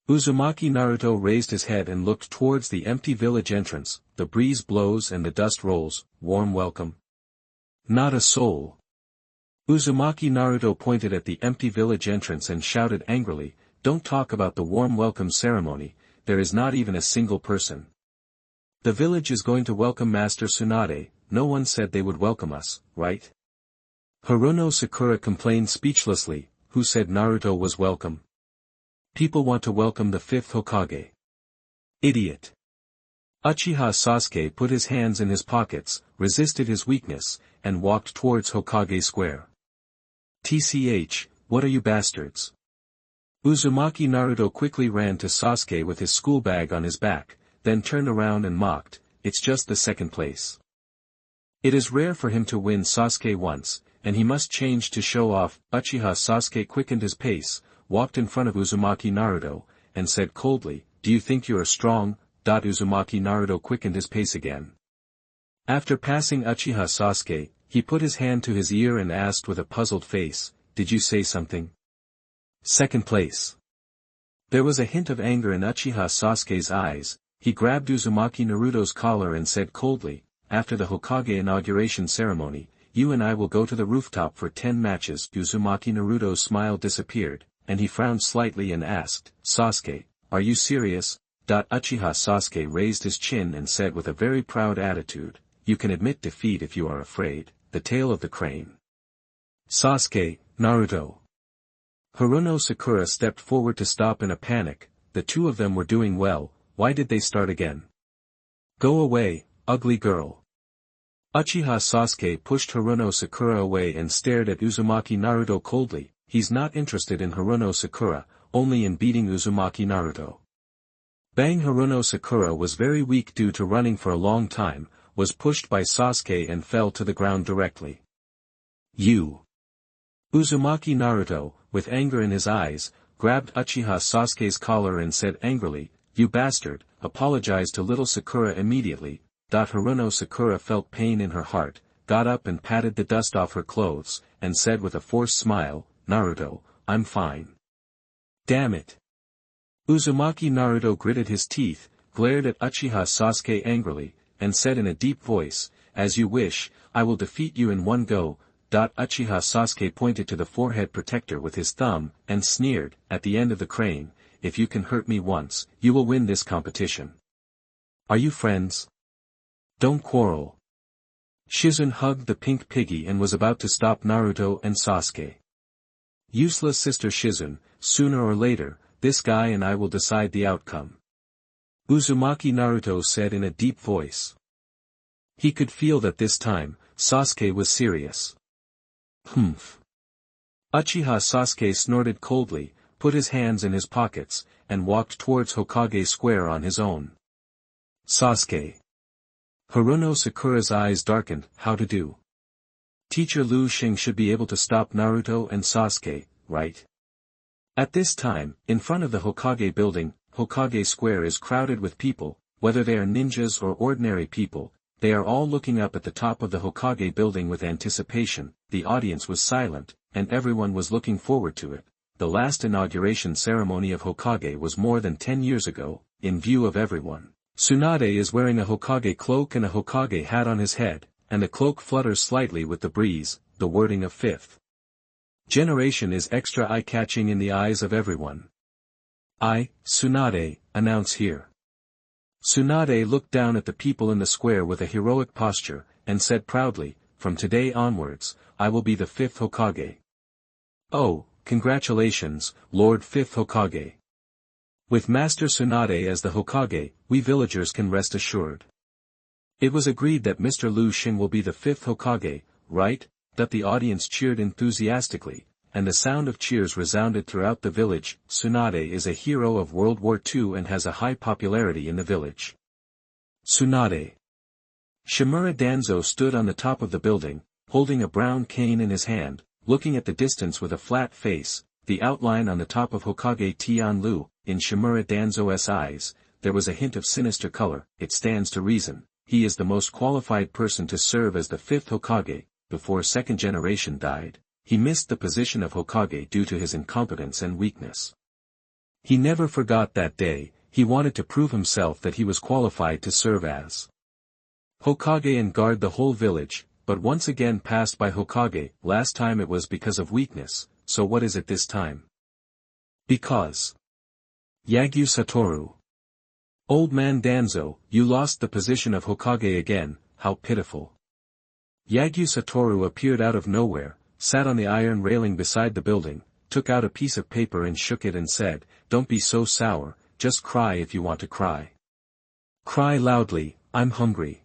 Uzumaki Naruto raised his head and looked towards the empty village entrance. The breeze blows and the dust rolls. Warm welcome? Not a soul. Uzumaki Naruto pointed at the empty village entrance and shouted angrily, don't talk about the warm welcome ceremony, there is not even a single person. The village is going to welcome Master Tsunade. No one said they would welcome us, right? Haruno Sakura complained speechlessly. Who said Naruto was welcome? People want to welcome the 5th Hokage. Idiot. Uchiha Sasuke put his hands in his pockets, resisted his weakness, and walked towards Hokage Square. "Tch, what are you bastards?" Uzumaki Naruto quickly ran to Sasuke with his school bag on his back, then turned around and mocked, "It's just the second place." It is rare for him to win Sasuke once, and he must change to show off. Uchiha Sasuke quickened his pace, walked in front of Uzumaki Naruto, and said coldly, "Do you think you are strong?" Uzumaki Naruto quickened his pace again. After passing Uchiha Sasuke, he put his hand to his ear and asked with a puzzled face, "Did you say something?" "Second place." There was a hint of anger in Uchiha Sasuke's eyes. He grabbed Uzumaki Naruto's collar and said coldly, "After the Hokage inauguration ceremony, you and I will go to the rooftop for 10 matches." Uzumaki Naruto's smile disappeared, and he frowned slightly and asked, "Sasuke, are you serious?" Uchiha Sasuke raised his chin and said with a very proud attitude, "You can admit defeat if you are afraid." The Tale of the Crane. Sasuke, Naruto. Haruno Sakura stepped forward to stop in a panic. The two of them were doing well, why did they start again? "Go away, ugly girl." Uchiha Sasuke pushed Haruno Sakura away and stared at Uzumaki Naruto coldly. He's not interested in Haruno Sakura, only in beating Uzumaki Naruto. Bang! Haruno Sakura was very weak due to running for a long time, was pushed by Sasuke and fell to the ground directly. "You!" Uzumaki Naruto, with anger in his eyes, grabbed Uchiha Sasuke's collar and said angrily, "You bastard, apologize to little Sakura immediately." Haruno Sakura felt pain in her heart, got up and patted the dust off her clothes, and said with a forced smile, "Naruto, I'm fine." "Damn it." Uzumaki Naruto gritted his teeth, glared at Uchiha Sasuke angrily, and said in a deep voice, "As you wish, I will defeat you in one go." Uchiha Sasuke pointed to the forehead protector with his thumb, and sneered, "At the end of the crane, if you can hurt me once, you will win this competition. Are you friends? Don't quarrel." Shizune hugged the pink piggy and was about to stop Naruto and Sasuke. "Useless sister Shizune, sooner or later, this guy and I will decide the outcome," Uzumaki Naruto said in a deep voice. He could feel that this time, Sasuke was serious. "Humph." Uchiha Sasuke snorted coldly, put his hands in his pockets, and walked towards Hokage Square on his own. "Sasuke." Haruno Sakura's eyes darkened. "How to do? Teacher Lu Xing should be able to stop Naruto and Sasuke, right?" At this time, in front of the Hokage building, Hokage Square is crowded with people, whether they are ninjas or ordinary people. They are all looking up at the top of the Hokage building with anticipation. The audience was silent, and everyone was looking forward to it. The last inauguration ceremony of Hokage was more than 10 years ago, in view of everyone. Tsunade is wearing a Hokage cloak and a Hokage hat on his head, and the cloak flutters slightly with the breeze. The wording of 5th generation is extra eye-catching in the eyes of everyone. "I, Tsunade, announce here." Tsunade looked down at the people in the square with a heroic posture, and said proudly, "From today onwards, I will be the 5th Hokage." "Oh, congratulations, Lord 5th Hokage. With Master Tsunade as the Hokage, we villagers can rest assured." It was agreed that Mr. Lu Xing will be the 5th Hokage, right? That the audience cheered enthusiastically, and the sound of cheers resounded throughout the village. Tsunade is a hero of World War II and has a high popularity in the village. Tsunade. Shimura Danzo stood on the top of the building, holding a brown cane in his hand, looking at the distance with a flat face. The outline on the top of Hokage Tianlu, in Shimura Danzo's eyes, there was a hint of sinister color. It stands to reason, he is the most qualified person to serve as the 5th Hokage. Before second generation died, he missed the position of Hokage due to his incompetence and weakness. He never forgot that day. He wanted to prove himself that he was qualified to serve as Hokage and guard the whole village, but once again passed by Hokage. Last time it was because of weakness, so what is it this time? Because Yagyu Satoru. Old man Danzo, you lost the position of Hokage again, how pitiful. Yagyu Satoru appeared out of nowhere, sat on the iron railing beside the building, took out a piece of paper and shook it and said, "Don't be so sour, just cry if you want to cry." Cry loudly, I'm hungry.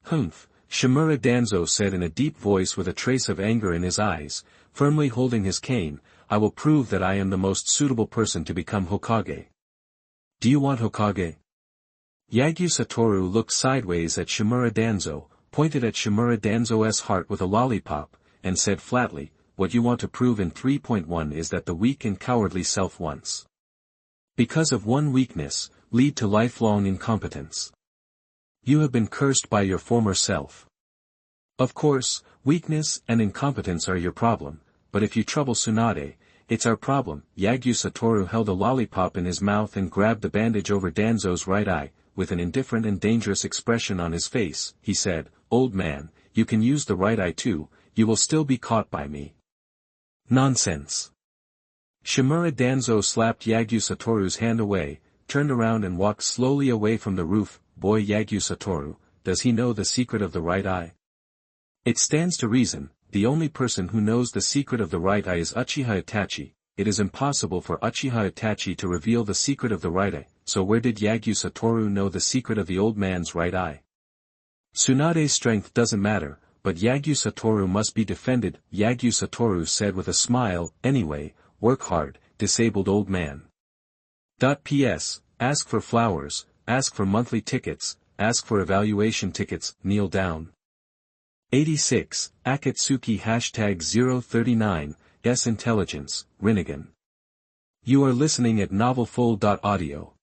Humph, Shimura Danzo said in a deep voice with a trace of anger in his eyes, firmly holding his cane, I will prove that I am the most suitable person to become Hokage. Do you want Hokage? Yagyu Satoru looked sideways at Shimura Danzo, pointed at Shimura Danzo's heart with a lollipop, and said flatly, what you want to prove in 3.1 is that the weak and cowardly self wants. Because of one weakness, lead to lifelong incompetence. You have been cursed by your former self. Of course, weakness and incompetence are your problem, but if you trouble Tsunade, it's our problem. Yagyu Satoru held a lollipop in his mouth and grabbed the bandage over Danzo's right eye, with an indifferent and dangerous expression on his face. He said, Old man, you can use the right eye too, you will still be caught by me. Nonsense. Shimura Danzo slapped Yagyu Satoru's hand away, turned around and walked slowly away from the roof. Boy Yagyu Satoru, does he know the secret of the right eye? It stands to reason, the only person who knows the secret of the right eye is Uchiha Itachi. It is impossible for Uchiha Itachi to reveal the secret of the right eye, so where did Yagyu Satoru know the secret of the old man's right eye? Tsunade's strength doesn't matter, but Yagyu Satoru must be defended, Yagyu Satoru said with a smile. Anyway, work hard, disabled old man. P.S. Ask for flowers, ask for monthly tickets, ask for evaluation tickets, kneel down. 86, Akatsuki #039, S Intelligence, Rinnegan. You are listening at novelfull.audio.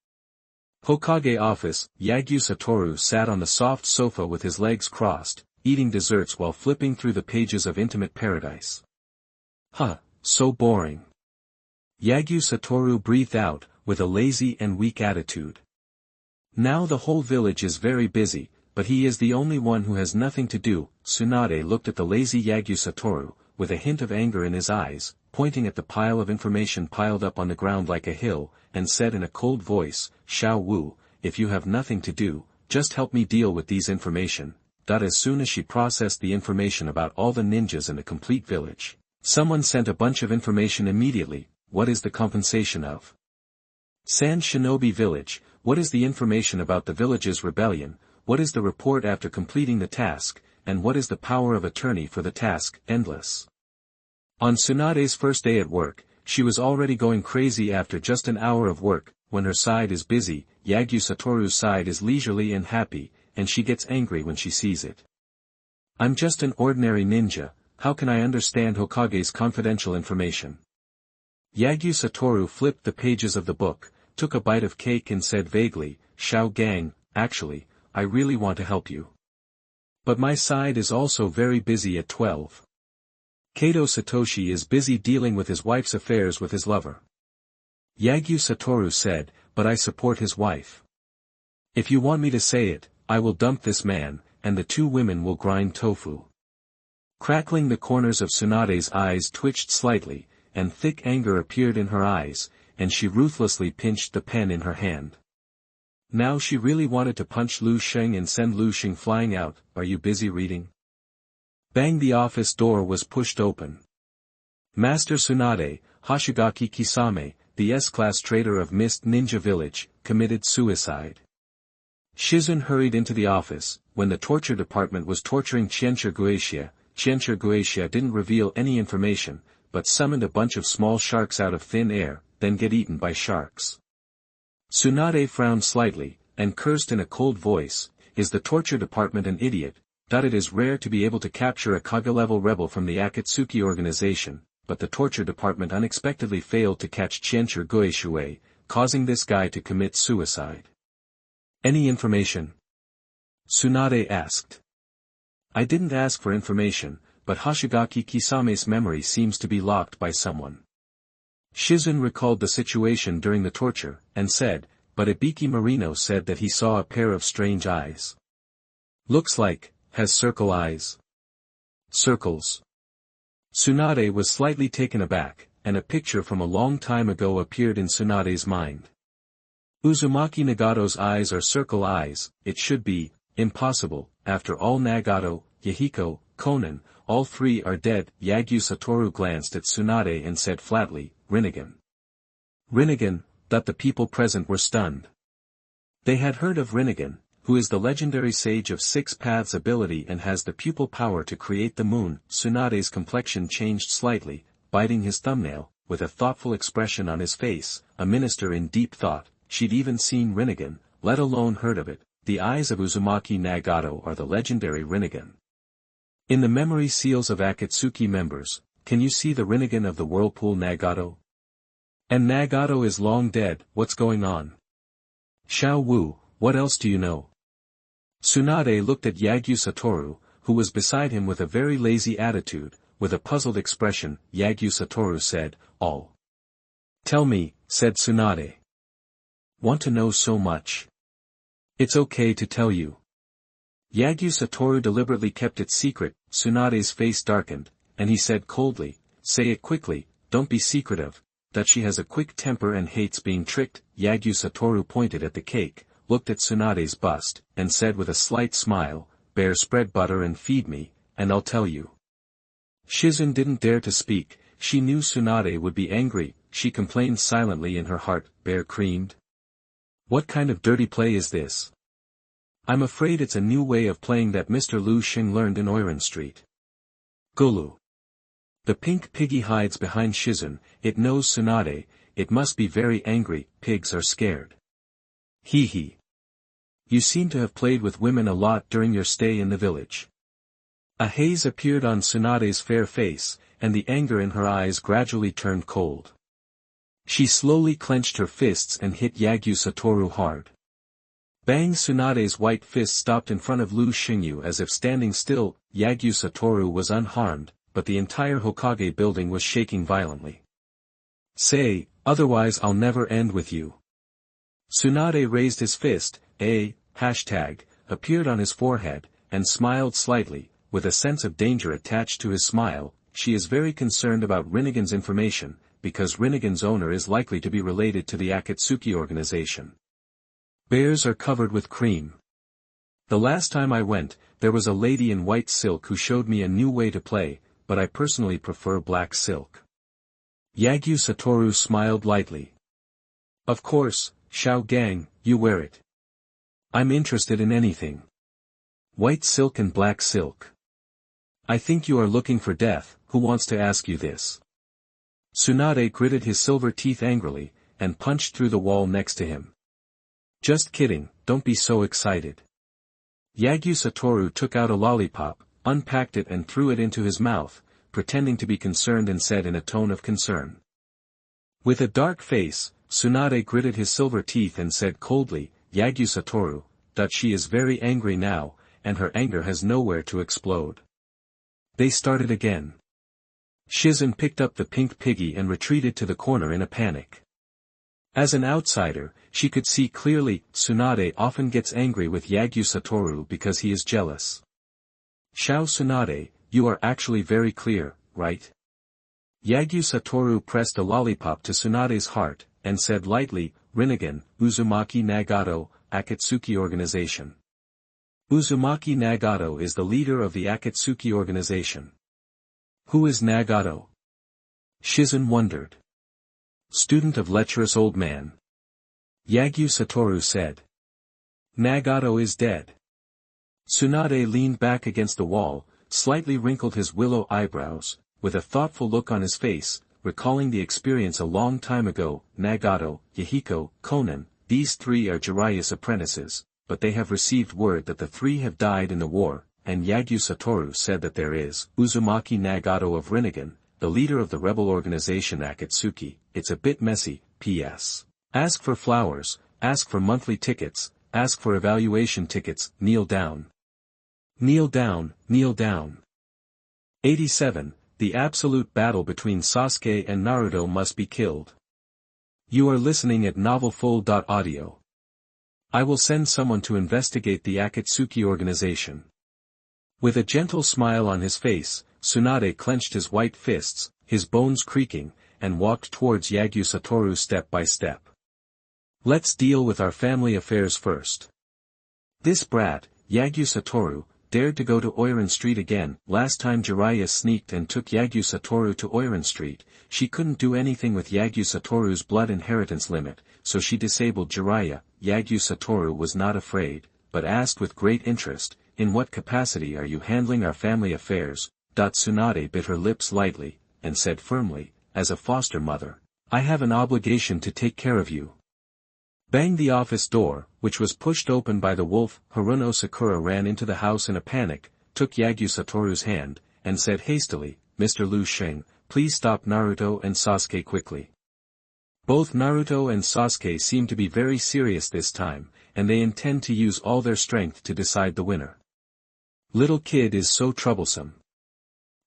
Hokage office, Yagyu Satoru sat on the soft sofa with his legs crossed, eating desserts while flipping through the pages of Intimate Paradise. Huh, so boring. Yagyu Satoru breathed out, with a lazy and weak attitude. Now the whole village is very busy, but he is the only one who has nothing to do. Tsunade looked at the lazy Yagyu Satoru, with a hint of anger in his eyes, pointing at the pile of information piled up on the ground like a hill, and said in a cold voice, Xiao Wu, if you have nothing to do, just help me deal with these information. As soon as she processed the information about all the ninjas in the complete village, someone sent a bunch of information immediately. What is the compensation of San Shinobi Village? What is the information about the village's rebellion? What is the report after completing the task, and what is the power of attorney for the task? Endless. On Tsunade's first day at work, she was already going crazy after just an hour of work. When her side is busy, Yagyu Satoru's side is leisurely and happy, and she gets angry when she sees it. I'm just an ordinary ninja, how can I understand Hokage's confidential information? Yagyu Satoru flipped the pages of the book, took a bite of cake and said vaguely, Xiao Gang, actually, I really want to help you. But my side is also very busy at 12. Kato Satoshi is busy dealing with his wife's affairs with his lover. Yagyu Satoru said, but I support his wife. If you want me to say it, I will dump this man, and the two women will grind tofu. Crackling, the corners of Tsunade's eyes twitched slightly, and thick anger appeared in her eyes, and she ruthlessly pinched the pen in her hand. Now she really wanted to punch Lu Sheng and send Lu Sheng flying out. Are you busy reading? Bang! The office door was pushed open. Master Tsunade, Hoshigaki Kisame, the S-class trader of Mist Ninja Village, committed suicide. Shizun hurried into the office. When the torture department was torturing Qianshi Guixia didn't reveal any information, but summoned a bunch of small sharks out of thin air, then get eaten by sharks. Tsunade frowned slightly, and cursed in a cold voice, is the torture department an idiot? It is rare to be able to capture a Kage-level rebel from the Akatsuki organization, but the torture department unexpectedly failed to catch Qianshi Guixia, causing this guy to commit suicide. Any information? Tsunade asked. I didn't ask for information, but Hoshigaki Kisame's memory seems to be locked by someone. Shizun recalled the situation during the torture, and said, but Ibiki Marino said that he saw a pair of strange eyes. Looks like, has circle eyes. Circles. Tsunade was slightly taken aback, and a picture from a long time ago appeared in Tsunade's mind. Uzumaki Nagato's eyes are circle eyes. It should be impossible. After all, Nagato, Yahiko, Konan, all three are dead. Yagyu Satoru glanced at Tsunade and said flatly, Rinnegan. Rinnegan, that the people present were stunned. They had heard of Rinnegan, who is the legendary sage of 6 paths ability and has the pupil power to create the moon. Tsunade's complexion changed slightly, biting his thumbnail, with a thoughtful expression on his face, a minister in deep thought. She'd even seen Rinnegan, let alone heard of it. The eyes of Uzumaki Nagato are the legendary Rinnegan. In the memory seals of Akatsuki members, can you see the Rinnegan of the Whirlpool Nagato? And Nagato is long dead. What's going on? Xiao Wu, what else do you know? Tsunade looked at Yagyu Satoru, who was beside him with a very lazy attitude. With a puzzled expression, Yagyu Satoru said, "All." "Tell me," said Tsunade. "Want to know so much?" "It's okay to tell you." Yagyu Satoru deliberately kept it secret. Tsunade's face darkened, and he said coldly, "Say it quickly, don't be secretive, that she has a quick temper and hates being tricked." Yagyu Satoru pointed at the cake, looked at Tsunade's bust, and said with a slight smile, "Bear, spread butter and feed me, and I'll tell you." Shizune didn't dare to speak. She knew Tsunade would be angry. She complained silently in her heart, "Bear creamed? What kind of dirty play is this? I'm afraid it's a new way of playing that Mr. Lu Xing learned in Oiran Street." Gulu. The pink piggy hides behind Shizune. It knows Tsunade. It must be very angry. Pigs are scared. Hee hee. You seem to have played with women a lot during your stay in the village. A haze appeared on Tsunade's fair face, and the anger in her eyes gradually turned cold. She slowly clenched her fists and hit Yagyu Satoru hard. Bang! Tsunade's white fist stopped in front of Lu Xingyu as if standing still. Yagyu Satoru was unharmed, but the entire Hokage building was shaking violently. "Say, otherwise I'll never end with you." Tsunade raised his fist, appeared on his forehead, and smiled slightly, with a sense of danger attached to his smile. She is very concerned about Rinnegan's information, because Rinnegan's owner is likely to be related to the Akatsuki organization. Bears are covered with cream. The last time I went, there was a lady in white silk who showed me a new way to play, but I personally prefer black silk. Yagyu Satoru smiled lightly. "Of course, Xiao Gang, you wear it. I'm interested in anything. White silk and black silk. I think you are looking for death. Who wants to ask you this?" Tsunade gritted his silver teeth angrily, and punched through the wall next to him. "Just kidding, don't be so excited." Yagyu Satoru took out a lollipop, unpacked it and threw it into his mouth, pretending to be concerned and said in a tone of concern. With a dark face, Tsunade gritted his silver teeth and said coldly, "Yagyu Satoru, that she is very angry now, and her anger has nowhere to explode." They started again. Shizune picked up the pink piggy and retreated to the corner in a panic. As an outsider, she could see clearly. Tsunade often gets angry with Yagyu Satoru because he is jealous. "Xiao Tsunade, you are actually very clear, right?" Yagyu Satoru pressed a lollipop to Tsunade's heart, and said lightly, "Rinnegan, Uzumaki Nagato, Akatsuki Organization." Uzumaki Nagato is the leader of the Akatsuki organization. Who is Nagato? Shizune wondered. Student of lecherous old man. Yagyu Satoru said. Nagato is dead. Tsunade leaned back against the wall, slightly wrinkled his willow eyebrows, with a thoughtful look on his face, recalling the experience a long time ago. Nagato, Yuhihong, Konan, these 3 are Jiraiya's apprentices, but they have received word that the 3 have died in the war, and Yagyu Satoru said that there is Uzumaki Nagato of Rinnegan, the leader of the rebel organization Akatsuki. It's a bit messy. P.S. Ask for flowers, ask for monthly tickets, ask for evaluation tickets, kneel down. Kneel down, kneel down. 87. The absolute battle between Sasuke and Naruto must be killed. You are listening at novelfull.audio. I will send someone to investigate the Akatsuki organization. With a gentle smile on his face, Tsunade clenched his white fists, his bones creaking, and walked towards Yagyu Satoru step by step. Let's deal with our family affairs first. This brat, Yagyu Satoru, dared to go to Oiran Street again. Last time Jiraiya sneaked and took Yagyu Satoru to Oiran Street, she couldn't do anything with Yagyu Satoru's blood inheritance limit, so she disabled Jiraiya. Yagyu Satoru was not afraid, but asked with great interest, "In what capacity are you handling our family affairs?" Tsunade bit her lips lightly, and said firmly, "As a foster mother, I have an obligation to take care of you." Bang! The office door, which was pushed open by the wolf, Haruno Sakura ran into the house in a panic, took Yagyu Satoru's hand, and said hastily, "Mr. Lu Sheng, please stop Naruto and Sasuke quickly." Both Naruto and Sasuke seem to be very serious this time, and they intend to use all their strength to decide the winner. Little kid is so troublesome.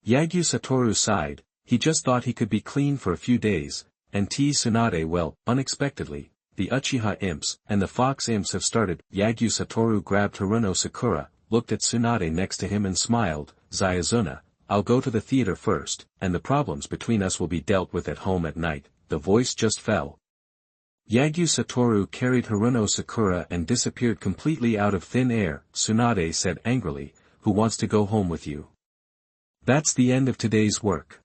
Yagyu Satoru sighed. He just thought he could be clean for a few days, and Tsunade well, unexpectedly, the Uchiha imps and the fox imps have started. Yagyu Satoru grabbed Haruno Sakura, looked at Tsunade next to him and smiled, "Zayazuna, I'll go to the theater first, and the problems between us will be dealt with at home at night." The voice just fell. Yagyu Satoru carried Haruno Sakura and disappeared completely out of thin air. Tsunade said angrily, "Who wants to go home with you? That's the end of today's work."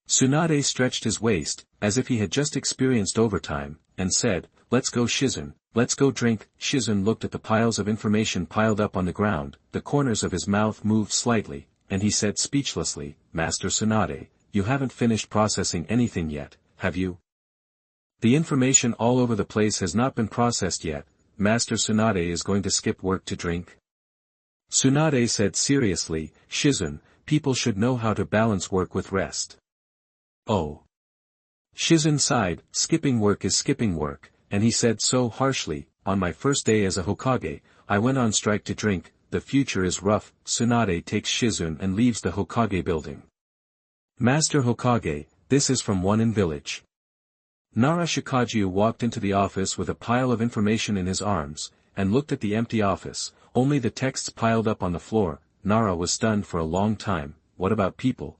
Tsunade stretched his waist, as if he had just experienced overtime, and said, "Let's go Shizun, let's go drink." Shizun looked at the piles of information piled up on the ground, the corners of his mouth moved slightly, and he said speechlessly, "Master Tsunade, you haven't finished processing anything yet, have you? The information all over the place has not been processed yet. Master Tsunade is going to skip work to drink?" Tsunade said seriously, "Shizun, people should know how to balance work with rest." "Oh." Shizun sighed, "Skipping work is skipping work," and he said so harshly, "On my first day as a Hokage, I went on strike to drink. The future is rough." Tsunade takes Shizun and leaves the Hokage building. "Master Hokage, this is from one in village." Nara Shikaju walked into the office with a pile of information in his arms, and looked at the empty office, only the texts piled up on the floor. Nara was stunned for a long time. What about people?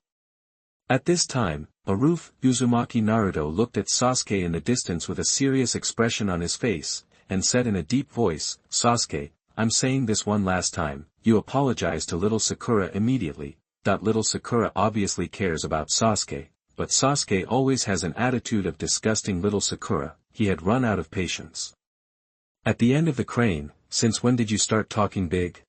At this time, Aruf Uzumaki Naruto looked at Sasuke in the distance with a serious expression on his face, and said in a deep voice, "Sasuke, I'm saying this one last time, you apologize to little Sakura immediately." Little Sakura obviously cares about Sasuke, but Sasuke always has an attitude of disgusting little Sakura. He had run out of patience. At the end of the crane, "Since when did you start talking big?"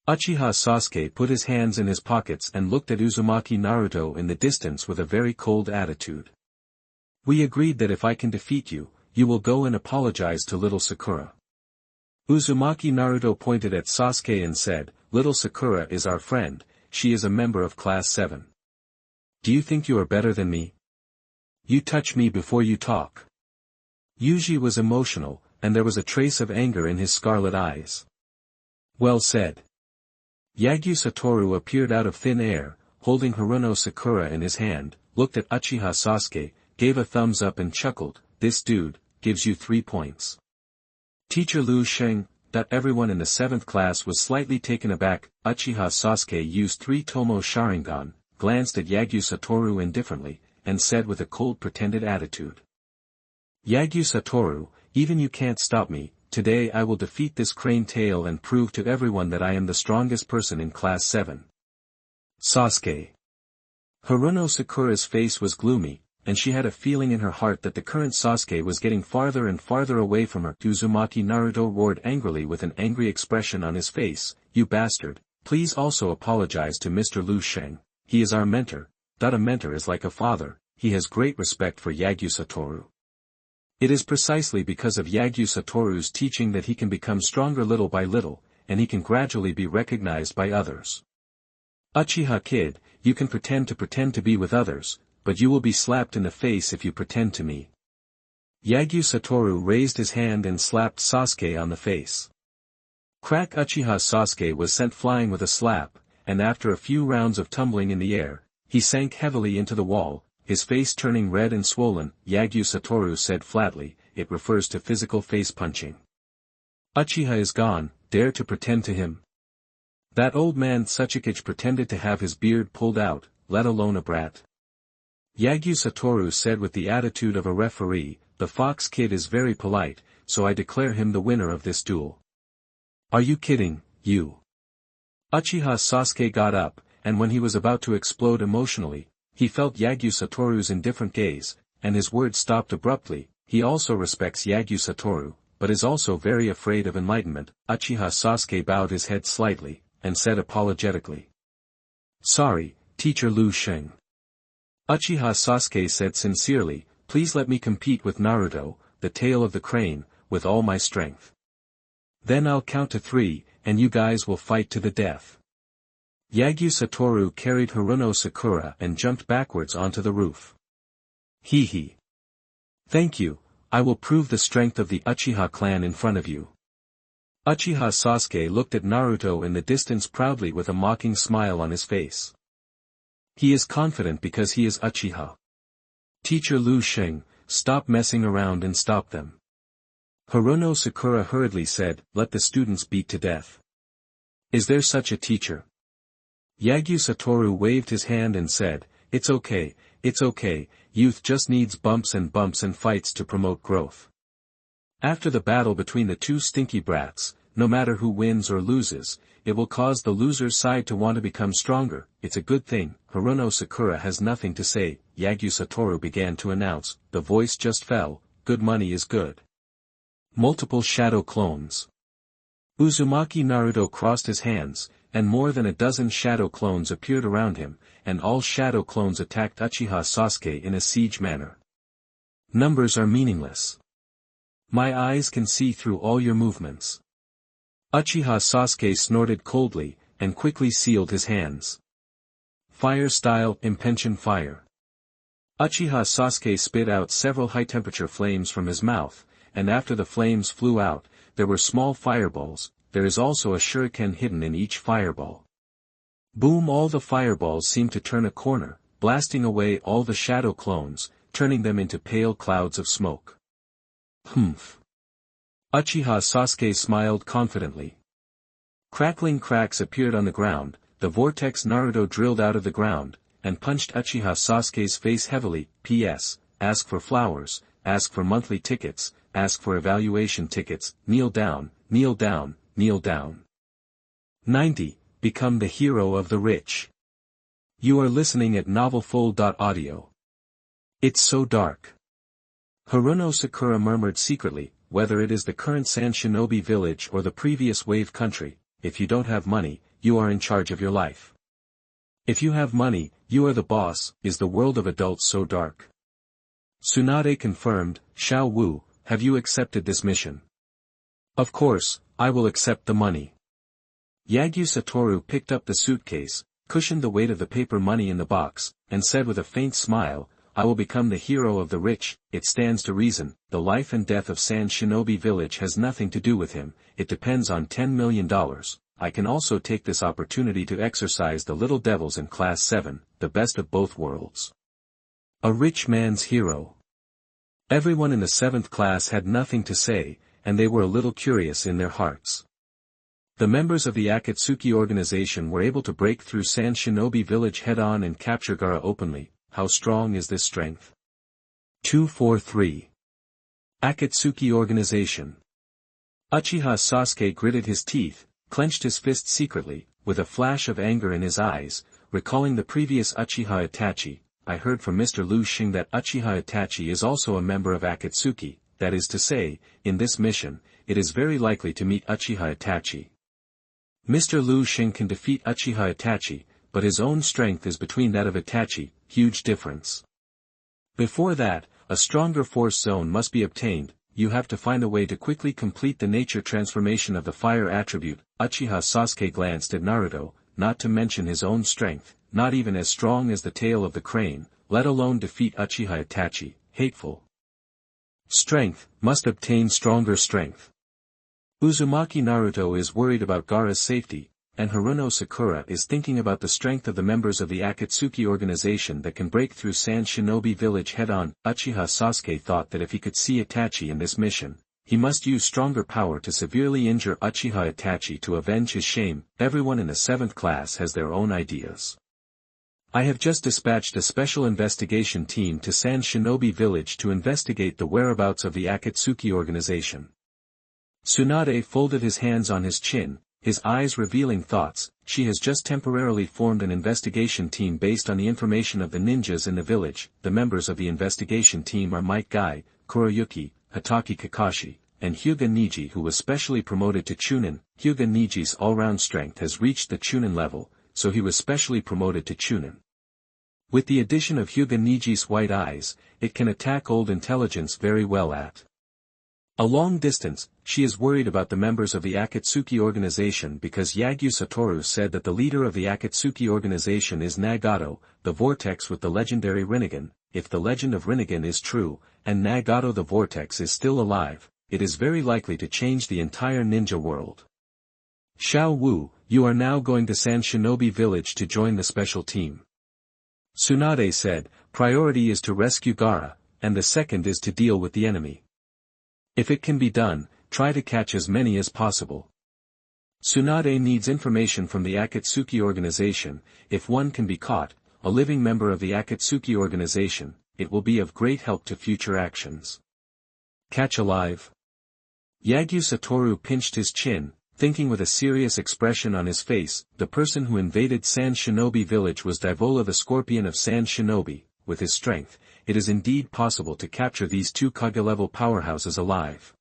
Uchiha Sasuke put his hands in his pockets and looked at Uzumaki Naruto in the distance with a very cold attitude. "We agreed that if I can defeat you, you will go and apologize to little Sakura." Uzumaki Naruto pointed at Sasuke and said, "Little Sakura is our friend, she is a member of Class 7. Do you think you are better than me? You touch me before you talk." Yuji was emotional, and there was a trace of anger in his scarlet eyes. "Well said." Yagyu Satoru appeared out of thin air, holding Haruno Sakura in his hand, looked at Uchiha Sasuke, gave a thumbs up and chuckled, "This dude, gives you 3 points. Teacher Lu Sheng." Everyone in the 7th class was slightly taken aback. Uchiha Sasuke used 3 Tomo Sharingan, glanced at Yagyu Satoru indifferently, and said with a cold pretended attitude, "Yagyu Satoru, even you can't stop me. Today I will defeat this crane tail and prove to everyone that I am the strongest person in Class 7. Sasuke." Haruno Sakura's face was gloomy, and she had a feeling in her heart that the current Sasuke was getting farther and farther away from her. Uzumaki Naruto roared angrily with an angry expression on his face, "You bastard, please also apologize to Mr. Lu Sheng. He is our mentor. A mentor is like a father, he has great respect for Yagyu Satoru. It is precisely because of Yagyu Satoru's teaching that he can become stronger little by little, and he can gradually be recognized by others. Uchiha kid, you can pretend to be with others, but you will be slapped in the face if you pretend to me." Yagyu Satoru raised his hand and slapped Sasuke on the face. Crack! Uchiha Sasuke was sent flying with a slap, and after a few rounds of tumbling in the air, he sank heavily into the wall, his face turning red and swollen. Yagyu Satoru said flatly, "It refers to physical face punching. Uchiha is gone, dare to pretend to him. That old man Tsuchikage pretended to have his beard pulled out, let alone a brat." Yagyu Satoru said with the attitude of a referee, "The fox kid is very polite, so I declare him the winner of this duel." "Are you kidding, you?" Uchiha Sasuke got up, and when he was about to explode emotionally, he felt Yagyu Satoru's indifferent gaze, and his words stopped abruptly. He also respects Yagyu Satoru, but is also very afraid of enlightenment. Uchiha Sasuke bowed his head slightly, and said apologetically. Sorry, Teacher Lu Xing. Uchiha Sasuke said sincerely, please let me compete with Naruto, the tail of the crane, with all my strength. Then I'll count to 3, and you guys will fight to the death. Yagyu Satoru carried Haruno Sakura and jumped backwards onto the roof. Hee hee. Thank you, I will prove the strength of the Uchiha clan in front of you. Uchiha Sasuke looked at Naruto in the distance proudly with a mocking smile on his face. He is confident because he is Uchiha. Teacher Lu Xing, stop messing around and stop them. Haruno Sakura hurriedly said, let the students beat to death. Is there such a teacher? Yagyu Satoru waved his hand and said, it's okay, youth just needs bumps and fights to promote growth. After the battle between the two stinky brats, no matter who wins or loses, it will cause the loser's side to want to become stronger. It's a good thing. Haruno Sakura has nothing to say, Yagyu Satoru began to announce, the voice just fell, good money is good. Multiple shadow clones. Uzumaki Naruto crossed his hands, and more than a dozen shadow clones appeared around him, and all shadow clones attacked Uchiha Sasuke in a siege manner. Numbers are meaningless. My eyes can see through all your movements. Uchiha Sasuke snorted coldly, and quickly sealed his hands. Fire style, Impension fire. Uchiha Sasuke spit out several high-temperature flames from his mouth, and after the flames flew out, there were small fireballs. There is also a shuriken hidden in each fireball. Boom! All the fireballs seemed to turn a corner, blasting away all the shadow clones, turning them into pale clouds of smoke. Humph! Uchiha Sasuke smiled confidently. Crackling cracks appeared on the ground, the vortex Naruto drilled out of the ground, and punched Uchiha Sasuke's face heavily. P.S. Ask for flowers, ask for monthly tickets, ask for evaluation tickets, kneel down, kneel down. Kneel down. 90. Become the hero of the rich. You are listening at novelfull.audio. It's so dark. Haruno Sakura murmured secretly, whether it is the current Sand Shinobi village or the previous wave country, if you don't have money, you are in charge of your life. If you have money, you are the boss. Is the world of adults so dark? Tsunade confirmed. Xiao Wu, have you accepted this mission? Of course, I will accept the money. Yagyu Satoru picked up the suitcase, cushioned the weight of the paper money in the box, and said with a faint smile, I will become the hero of the rich. It stands to reason, the life and death of Sand Shinobi village has nothing to do with him, it depends on $10 million. I can also take this opportunity to exercise the little devils in Class 7, the best of both worlds. A rich man's hero. Everyone in the 7th class had nothing to say, and they were a little curious in their hearts. The members of the Akatsuki organization were able to break through Sand Shinobi village head-on and capture Gaara openly. How strong is this strength? 243. Akatsuki organization. Uchiha Sasuke gritted his teeth, clenched his fist secretly, with a flash of anger in his eyes, recalling the previous Uchiha Itachi. I heard from Mr. Lu Xing that Uchiha Itachi is also a member of Akatsuki. That is to say, in this mission, it is very likely to meet Uchiha Itachi. Mr. Lu Xing can defeat Uchiha Itachi, but his own strength is between that of Itachi, huge difference. Before that, a stronger force zone must be obtained. You have to find a way to quickly complete the nature transformation of the fire attribute. Uchiha Sasuke glanced at Naruto, not to mention his own strength, not even as strong as the tail of the crane, let alone defeat Uchiha Itachi, hateful. Strength, must obtain stronger strength. Uzumaki Naruto is worried about Gaara's safety, and Haruno Sakura is thinking about the strength of the members of the Akatsuki organization that can break through Sand Shinobi village head-on. Uchiha Sasuke thought that if he could see Itachi in this mission, he must use stronger power to severely injure Uchiha Itachi to avenge his shame. Everyone in the 7th class has their own ideas. I have just dispatched a special investigation team to Sand Shinobi village to investigate the whereabouts of the Akatsuki organization. Tsunade folded his hands on his chin, his eyes revealing thoughts. She has just temporarily formed an investigation team based on the information of the ninjas in the village. The members of the investigation team are Might Guy, Kuroyuki, Hatake Kakashi, and Hyuga Niji, who was specially promoted to Chunin. Hyuga Niji's all-round strength has reached the Chunin level, so he was specially promoted to Chunin. With the addition of Hyuga Niji's white eyes, it can attack old intelligence very well at a long distance. She is worried about the members of the Akatsuki organization because Yagyu Satoru said that the leader of the Akatsuki organization is Nagato, the vortex with the legendary Rinnegan. If the legend of Rinnegan is true, and Nagato the vortex is still alive, it is very likely to change the entire ninja world. Xiao Wu, you are now going to San Shinobi Village to join the special team. Tsunade said, priority is to rescue Gaara, and the second is to deal with the enemy. If it can be done, try to catch as many as possible. Tsunade needs information from the Akatsuki organization. If one can be caught, a living member of the Akatsuki organization, it will be of great help to future actions. Catch alive. Yagyu Satoru pinched his chin, thinking with a serious expression on his face. The person who invaded San Shinobi Village was Daivola the Scorpion of San Shinobi. With his strength, it is indeed possible to capture these two Kage-level powerhouses alive.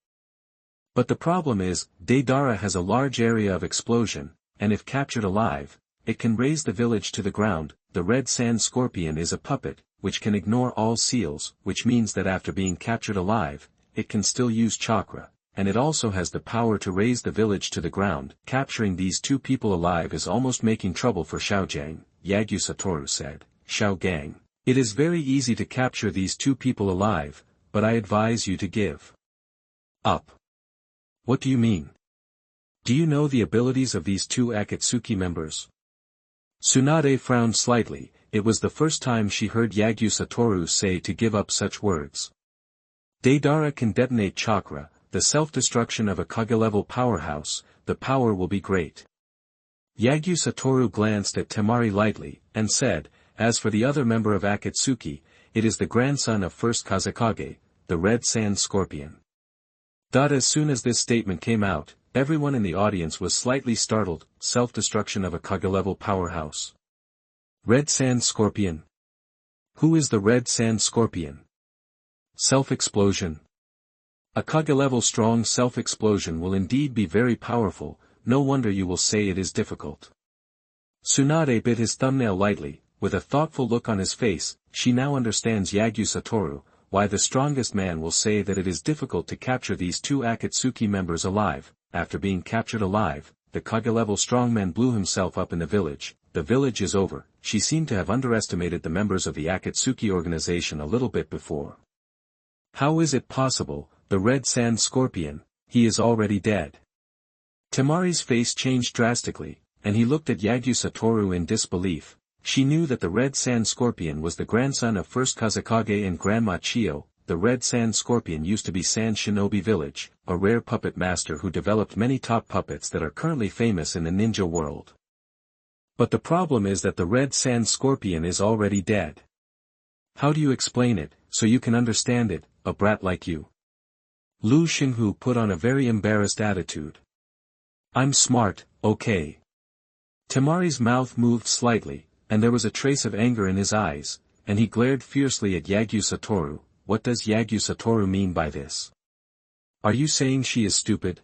But the problem is, Deidara has a large area of explosion, and if captured alive, it can raise the village to the ground. The Red Sand Scorpion is a puppet, which can ignore all seals, which means that after being captured alive, it can still use chakra, and it also has the power to raise the village to the ground. Capturing these two people alive is almost making trouble for Xiaojiang, Yagyu Satoru said. Xiaogang. It is very easy to capture these two people alive, but I advise you to give up. What do you mean? Do you know the abilities of these two Akatsuki members? Tsunade frowned slightly. It was the first time she heard Yagyu Satoru say to give up such words. Deidara can detonate chakra, the self-destruction of a Kage-level powerhouse. The power will be great. Yagyu Satoru glanced at Temari lightly, and said, as for the other member of Akatsuki, it is the grandson of first Kazekage, the Red Sand Scorpion. As soon as this statement came out, everyone in the audience was slightly startled. Self-destruction of a Kage-level powerhouse. Red Sand Scorpion? Who is the Red Sand Scorpion? Self-explosion. A Kage-level strong self-explosion will indeed be very powerful. No wonder you will say it is difficult. Tsunade bit his thumbnail lightly. With a thoughtful look on his face, she now understands Yagyu Satoru, why the strongest man will say that it is difficult to capture these two Akatsuki members alive. After being captured alive, the Kage-level strongman blew himself up in the village. The village is over. She seemed to have underestimated the members of the Akatsuki organization a little bit before. How is it possible? The Red Sand Scorpion, he is already dead. Temari's face changed drastically, and he looked at Yagyu Satoru in disbelief. She knew that the Red Sand Scorpion was the grandson of first Kazekage and Grandma Chio. The Red Sand Scorpion used to be San Shinobi Village, a rare puppet master who developed many top puppets that are currently famous in the ninja world. But the problem is that the Red Sand Scorpion is already dead. How do you explain it, so you can understand it, a brat like you? Lu Xinghu put on a very embarrassed attitude. I'm smart, okay. Temari's mouth moved slightly, and there was a trace of anger in his eyes, and he glared fiercely at Yagyu Satoru. What does Yagyu Satoru mean by this? Are you saying she is stupid?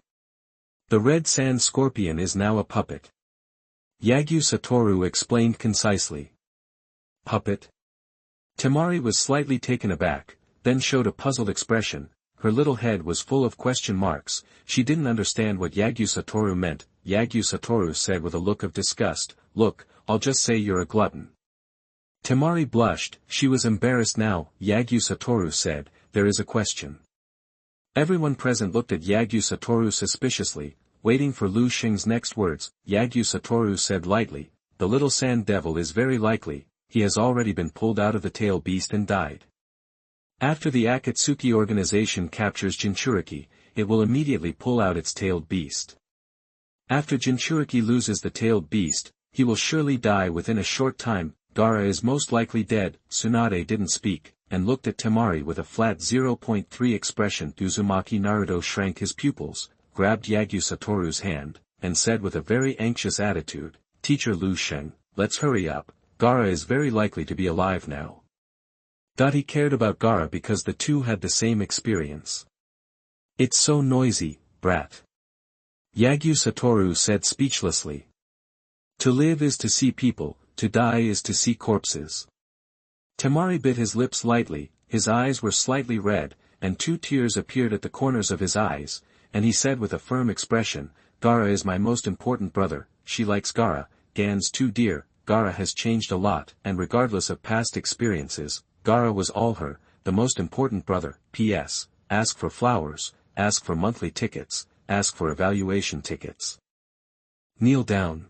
The Red Sand Scorpion is now a puppet. Yagyu Satoru explained concisely. Puppet? Temari was slightly taken aback, then showed a puzzled expression. Her little head was full of question marks. She didn't understand what Yagyu Satoru meant. Yagyu Satoru said with a look of disgust, "Look, I'll just say you're a glutton." Temari blushed. She was embarrassed now. Yagyu Satoru said, "There is a question." Everyone present looked at Yagyu Satoru suspiciously, waiting for Lu Xing's next words. Yagyu Satoru said lightly, "The little sand devil is very likely, he has already been pulled out of the tail beast and died. After the Akatsuki organization captures Jinchuriki, it will immediately pull out its tailed beast. After Jinchuriki loses the tailed beast, he will surely die within a short time. Gaara is most likely dead." Tsunade didn't speak, and looked at Temari with a flat 0.3 expression. Uzumaki Naruto shrank his pupils, grabbed Yagyu Satoru's hand, and said with a very anxious attitude, "Teacher Lu Xing, let's hurry up, Gaara is very likely to be alive now." He cared about Gaara because the two had the same experience. It's so noisy, brat. Yagyu Satoru said speechlessly. To live is to see people, to die is to see corpses. Temari bit his lips lightly, his eyes were slightly red, and 2 tears appeared at the corners of his eyes, and he said with a firm expression, Gaara is my most important brother, she likes Gaara, Gan's too dear, Gaara has changed a lot, and regardless of past experiences, Gaara was all her, the most important brother. P.S. Ask for flowers, ask for monthly tickets, ask for evaluation tickets. Kneel down.